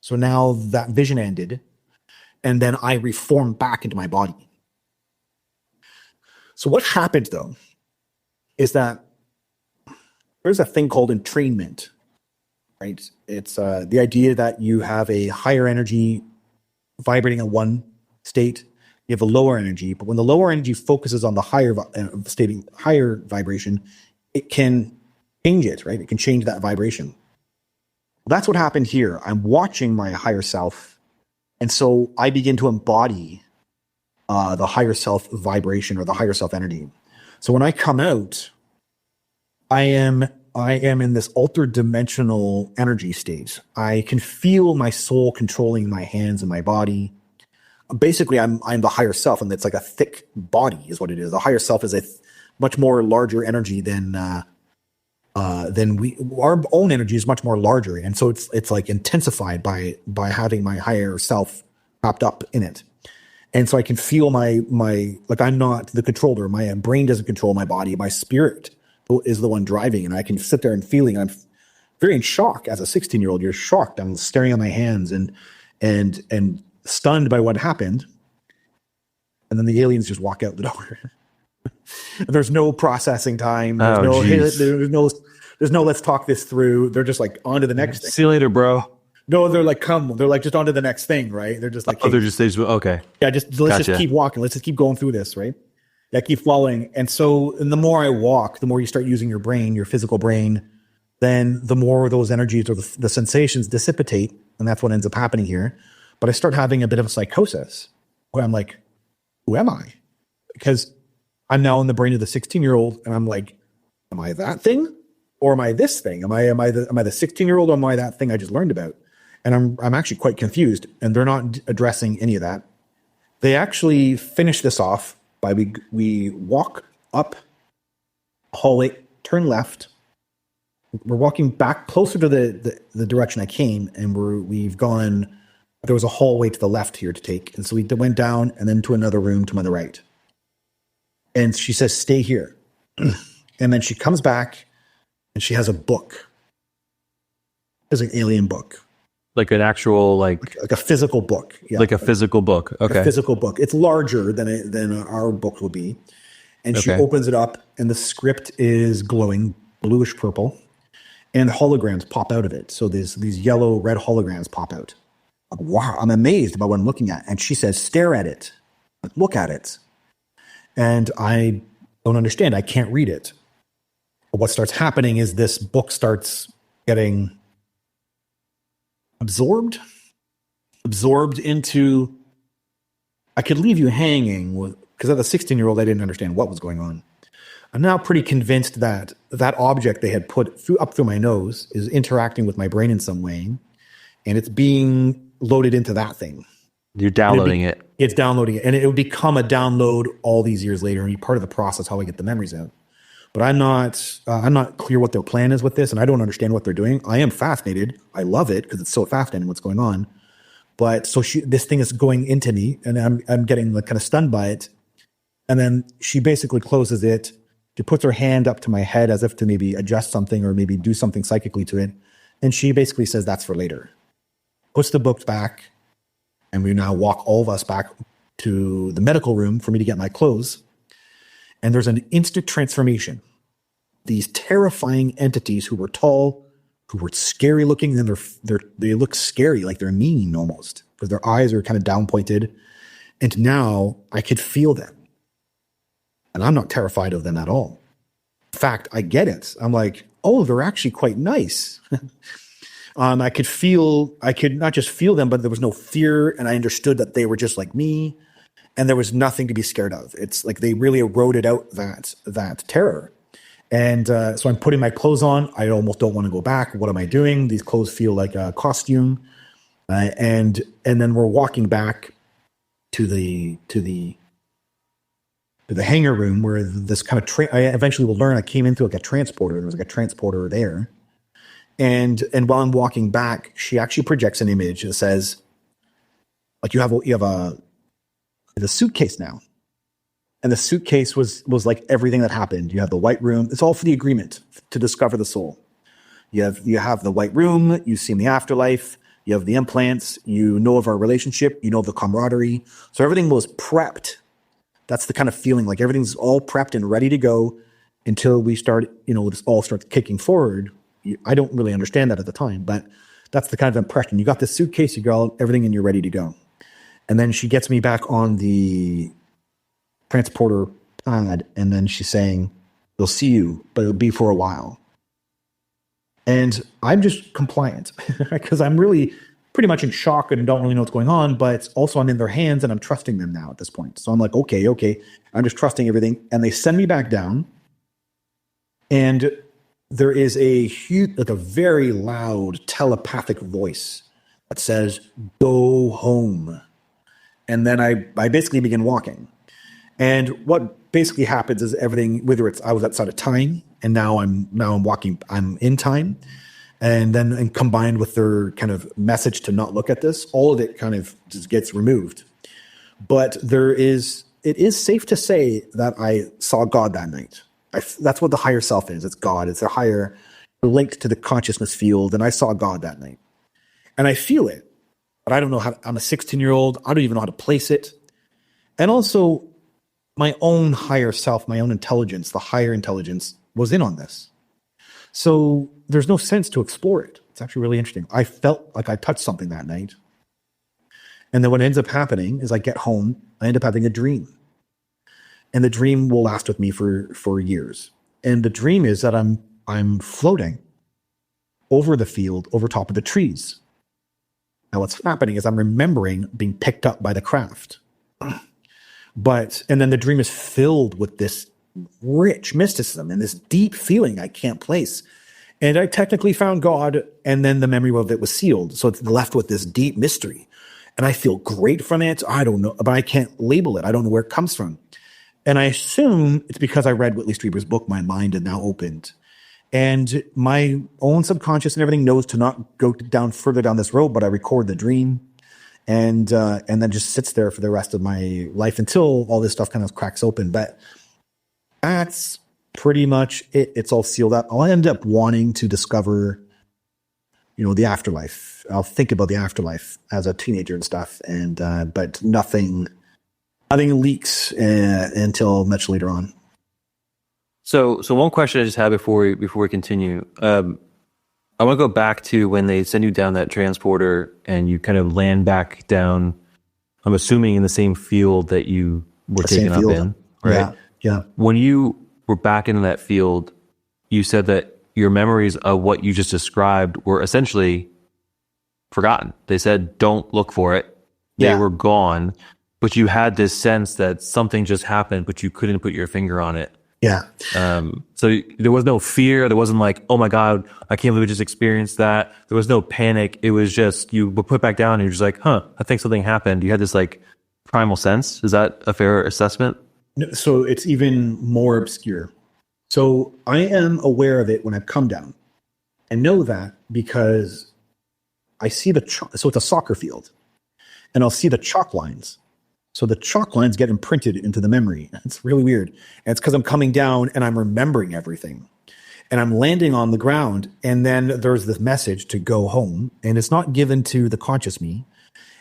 So now that vision ended, and then I reformed back into my body. So what happened though is that there's a thing called entrainment, right? It's the idea that you have a higher energy vibrating in one state. You have a lower energy, but when the lower energy focuses on the higher vibration, it can change it, right? It can change that vibration. That's what happened here. I'm watching my higher self, and so I begin to embody the higher self vibration or the higher self energy. So when I come out, I am in this altered dimensional energy state. I can feel my soul controlling my hands and my body. Basically, I'm the higher self, and it's like a thick body is what it is. The higher self is a much more larger energy than our own energy is much more larger, and so it's like intensified by having my higher self wrapped up in it. And so I can feel my like I'm not the controller. My brain doesn't control my body. My spirit is the one driving, and I can sit there and feeling. I'm very in shock as a 16-year-old. You're shocked. I'm staring at my hands and stunned by what happened, and then the aliens just walk out the door. There's no processing time. There's no let's talk this through. They're just like on to the next thing. See you later, bro. No, they're like they're like just on to the next thing, right? They're just like okay. Yeah, let's just keep walking. Let's just keep going through this, right? Yeah, keep flowing. And the more I walk, the more you start using your brain, your physical brain, then the more those energies or the sensations dissipate, and that's what ends up happening here. But I start having a bit of a psychosis where I'm like, who am I? Because I'm now in the brain of the 16-year-old, and I'm like, am I that thing? Or am I this thing? Am I the 16-year-old, or am I that thing I just learned about? And I'm actually quite confused, and they're not addressing any of that. They actually finish this off by we walk up a hallway, turn left. We're walking back closer to the direction I came, and we've gone. There was a hallway to the left here to take. And so we went down and then to another room to my right. And she says, stay here. And then she comes back and she has a book. There's an alien book. Like an actual, like a physical book. Yeah. Like a physical book. Okay. A physical book. It's larger than our book will be. And she opens it up, and the script is glowing bluish purple, and holograms pop out of it. So these yellow, red holograms pop out. Wow, I'm amazed about what I'm looking at. And she says, stare at it. Like, look at it. And I don't understand. I can't read it. But what starts happening is this book starts getting absorbed into, I could leave you hanging, because as a 16-year-old, I didn't understand what was going on. I'm now pretty convinced that that object they had put up through my nose is interacting with my brain in some way, and it's being loaded into that thing. You're downloading it. It's downloading it, and it would become a download all these years later, and be part of the process how I get the memories out. But I'm not clear what their plan is with this, and I don't understand what they're doing. I am fascinated. I love it because it's so fascinating what's going on. But so this thing is going into me, and I'm getting like kind of stunned by it. And then she basically closes it. She puts her hand up to my head as if to maybe adjust something or maybe do something psychically to it. And she basically says, that's for later. Puts the books back. And we now walk all of us back to the medical room for me to get my clothes. And there's an instant transformation. These terrifying entities who were tall, who were scary looking, and they look scary, like they're mean almost, because their eyes are kind of down pointed. And now I could feel them. And I'm not terrified of them at all. In fact, I get it. I'm like, oh, they're actually quite nice. I could not just feel them, but there was no fear. And I understood that they were just like me. And there was nothing to be scared of. It's like they really eroded out that terror. And so I'm putting my clothes on. I almost don't want to go back. What am I doing? These clothes feel like a costume. And then we're walking back to the hangar room where this kind of I eventually will learn I came into like a transporter. There was like a transporter there. And while I'm walking back, she actually projects an image that says, like, you have a suitcase now. And the suitcase was like everything that happened. You have the white room. It's all for the agreement to discover the soul. You have the white room. You've seen the afterlife. You have the implants. You know of our relationship. You know of the camaraderie. So everything was prepped. That's the kind of feeling, like everything's all prepped and ready to go until we start, this all starts kicking forward. I don't really understand that at the time, but that's the kind of impression. You got the suitcase, you got everything, and you're ready to go. And then she gets me back on the transporter pad, and then she's saying, they'll see you, but it'll be for a while. And I'm just compliant because I'm really pretty much in shock and don't really know what's going on, but also I'm in their hands and I'm trusting them now at this point. So I'm like, okay. I'm just trusting everything. And they send me back down, and there is a huge, like a very loud telepathic voice that says, go home. And then I basically begin walking. And what basically happens is everything, whether it's I was outside of time and now I'm walking, I'm in time. And combined with their kind of message to not look at this, all of it kind of just gets removed. But it is safe to say that I saw God that night. That's what the higher self is. It's God. It's a higher linked to the consciousness field. And I saw God that night. And I feel it. But I don't know how, I'm a 16-year-old. I don't even know how to place it. And also my own higher self, my own intelligence, the higher intelligence was in on this. So there's no sense to explore it. It's actually really interesting. I felt like I touched something that night. And then what ends up happening is I get home, I end up having a dream. And the dream will last with me for years. And the dream is that I'm floating over the field, over top of the trees. Now what's happening is I'm remembering being picked up by the craft. And then the dream is filled with this rich mysticism and this deep feeling I can't place. And I technically found God, and then the memory of it was sealed. So it's left with this deep mystery. And I feel great from it. I don't know, but I can't label it. I don't know where it comes from. And I assume it's because I read Whitley Strieber's book, My Mind Is Now Opened. And my own subconscious and everything knows to not go down further down this road, but I record the dream and then just sits there for the rest of my life until all this stuff kind of cracks open. But that's pretty much it. It's all sealed up. I'll end up wanting to discover, the afterlife. I'll think about the afterlife as a teenager and stuff. But nothing leaks until much later on. So one question I just had before we continue. I want to go back to when they send you down that transporter and you kind of land back down, I'm assuming in the same field that you were taken up in, right? Yeah. Yeah. When you were back in that field, you said that your memories of what you just described were essentially forgotten. They said, don't look for it. They were gone, but you had this sense that something just happened, but you couldn't put your finger on it. Yeah. So there was no fear. There wasn't like, oh my God, I can't believe we just experienced that. There was no panic. It was just, you were put back down and you're just like, I think something happened. You had this like primal sense. Is that a fair assessment? No, so it's even more obscure. So I am aware of it when I've come down. I know that because I see so it's a soccer field and I'll see the chalk lines. So the chalk lines get imprinted into the memory. It's really weird. And it's because I'm coming down and I'm remembering everything. And I'm landing on the ground. And then there's this message to go home. And it's not given to the conscious me.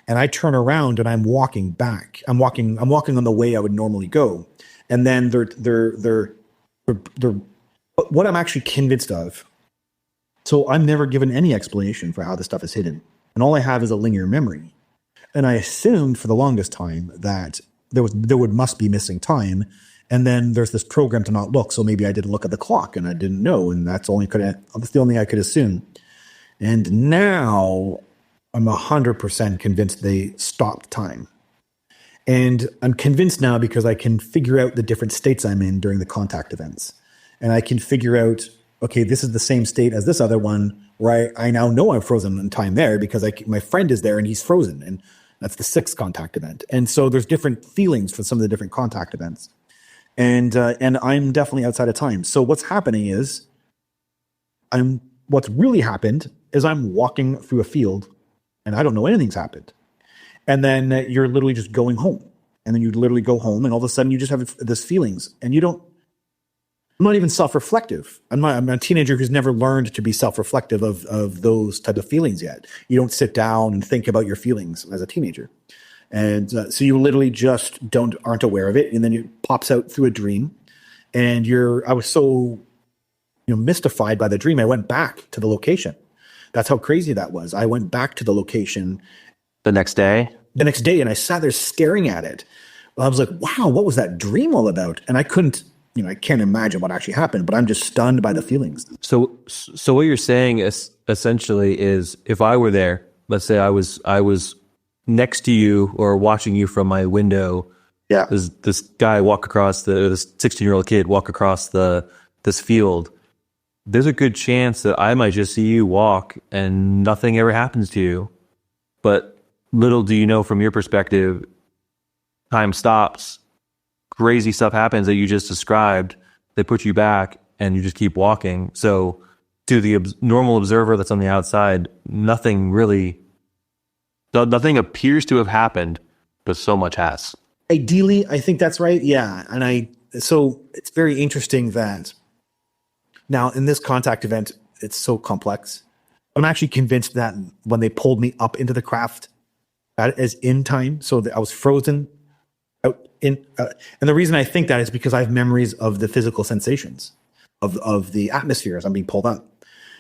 And I turn around and I'm walking back. I'm walking on the way I would normally go. And then they're what I'm actually convinced of. So I'm never given any explanation for how this stuff is hidden. And all I have is a linear memory. And I assumed for the longest time that must be missing time. And then there's this program to not look. So maybe I didn't look at the clock and I didn't know. And that's the only thing I could assume. And now I'm 100% convinced they stopped time. And I'm convinced now because I can figure out the different states I'm in during the contact events. And I can figure out, okay, this is the same state as this other one where I now know I'm frozen in time there because my friend is there and he's frozen. And that's the 6th contact event. And so there's different feelings for some of the different contact events. And I'm definitely outside of time. So what's happening is what's really happened is I'm walking through a field and I don't know anything's happened. And then you're literally just going home. And then you literally go home and all of a sudden you just have this feelings and I'm not even self-reflective. I'm a teenager who's never learned to be self-reflective of those type of feelings yet. You don't sit down and think about your feelings as a teenager. And so you literally just aren't aware of it. And then it pops out through a dream. And I was so mystified by the dream. I went back to the location. That's how crazy that was. I went back to the location. The next day, and I sat there staring at it. I was like, wow, what was that dream all about? And I couldn't, I can't imagine what actually happened, but I'm just stunned by the feelings. So what you're saying is essentially is if I were there, let's say I was next to you or watching you from my window. Yeah. This guy this 16-year-old kid walk across this field. There's a good chance that I might just see you walk and nothing ever happens to you. But little do you know from your perspective, time stops. Crazy stuff happens that you just described. They put you back and you just keep walking. So to the normal observer that's on the outside, nothing appears to have happened, but so much has. Ideally, I think that's right. Yeah. So it's very interesting that now in this contact event, it's so complex. I'm actually convinced that when they pulled me up into the craft, that is in time. So that I was frozen out and the reason I think that is because I have memories of the physical sensations of the atmosphere as I'm being pulled up.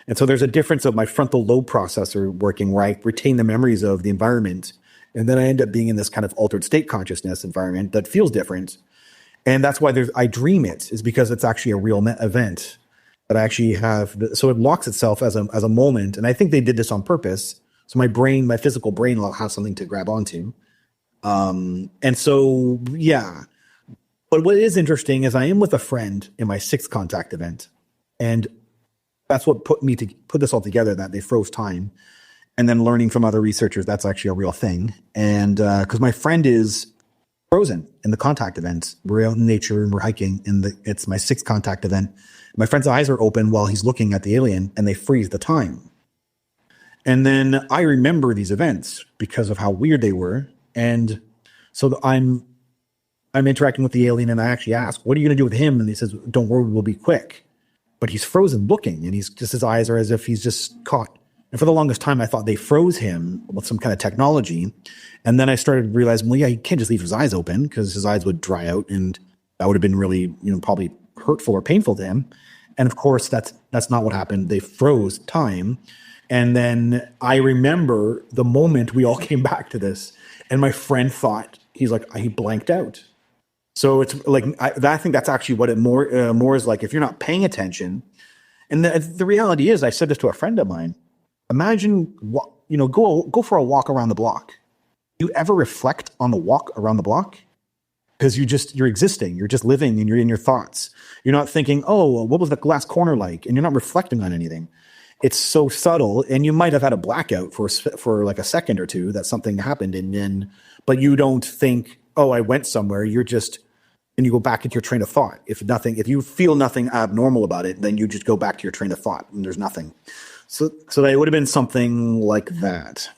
And so there's a difference of my frontal lobe processor working where I retain the memories of the environment. And then I end up being in this kind of altered state consciousness environment that feels different. And that's why I dream it, is because it's actually a real event that I actually have. So it locks itself as a moment. And I think they did this on purpose. So my physical brain will have something to grab onto. And so, yeah. But what is interesting is I am with a friend in my 6th contact event. And that's what put me to put this all together, that they froze time. And then learning from other researchers, that's actually a real thing. And because my friend is frozen in the contact event. We're out in nature and we're hiking, and it's my 6th contact event. My friend's eyes are open while he's looking at the alien, and they freeze the time. And then I remember these events because of how weird they were. And so I'm interacting with the alien, and I actually ask, what are you going to do with him? And he says, don't worry, we'll be quick. But he's frozen looking, and his eyes are as if he's just caught. And for the longest time, I thought they froze him with some kind of technology. And then I started realizing, well, yeah, you can't just leave his eyes open because his eyes would dry out, and that would have been really, probably hurtful or painful to him. And of course, that's not what happened. They froze time. And then I remember the moment we all came back to this, and my friend thought, he blanked out. So it's like, I think that's actually what it more is like, if you're not paying attention. And the reality is, I said this to a friend of mine, imagine, go for a walk around the block. You ever reflect on the walk around the block? Because you're existing, you're just living, and you're in your thoughts. You're not thinking, oh, what was the glass corner like? And you're not reflecting on anything. It's so subtle, and you might have had a blackout for like a second or two that something happened, but you don't think, oh, I went somewhere. And you go back into your train of thought. If you feel nothing abnormal about it, then you just go back to your train of thought, and there's nothing. So it would have been something like that.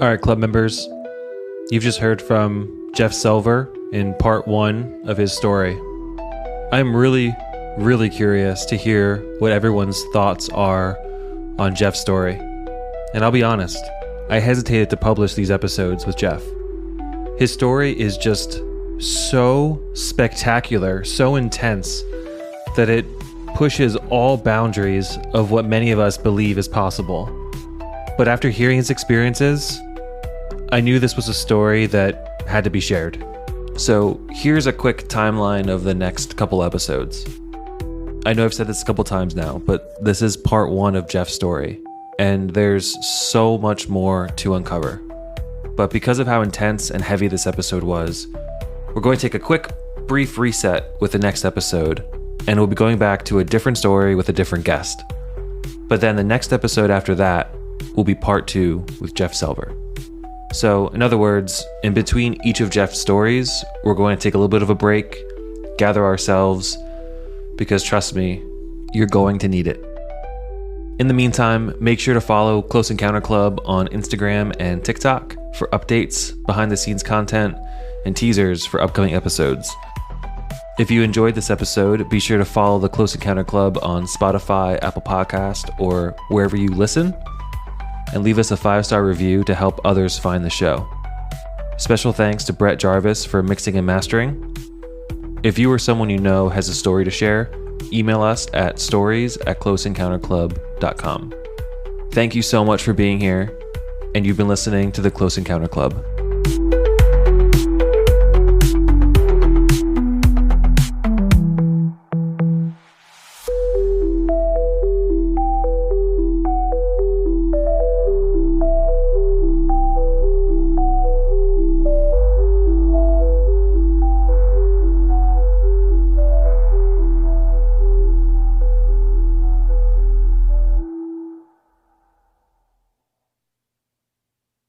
All right, club members, you've just heard from Jeff Selver in part 1 of his story. I'm really, really curious to hear what everyone's thoughts are on Jeff's story. And I'll be honest, I hesitated to publish these episodes with Jeff. His story is just so spectacular, so intense, that it pushes all boundaries of what many of us believe is possible. But after hearing his experiences, I knew this was a story that had to be shared. So here's a quick timeline of the next couple episodes. I know I've said this a couple times now, but this is part 1 of Jeff's story, and there's so much more to uncover. But because of how intense and heavy this episode was, we're going to take a quick, brief reset with the next episode, and we'll be going back to a different story with a different guest. But then the next episode after that will be part 2 with Jeff Selver. So, in other words, in between each of Jeff's stories, we're going to take a little bit of a break, gather ourselves, because trust me, you're going to need it. In the meantime, make sure to follow Close Encounter Club on Instagram and TikTok for updates, behind-the-scenes content, and teasers for upcoming episodes. If you enjoyed this episode, be sure to follow the Close Encounter Club on Spotify, Apple Podcast, or wherever you listen, and leave us a 5-star review to help others find the show. Special thanks to Brett Jarvis for mixing and mastering. If you or someone you know has a story to share, email us at stories@closeencounterclub.com. Thank you so much for being here, and you've been listening to the Close Encounter Club.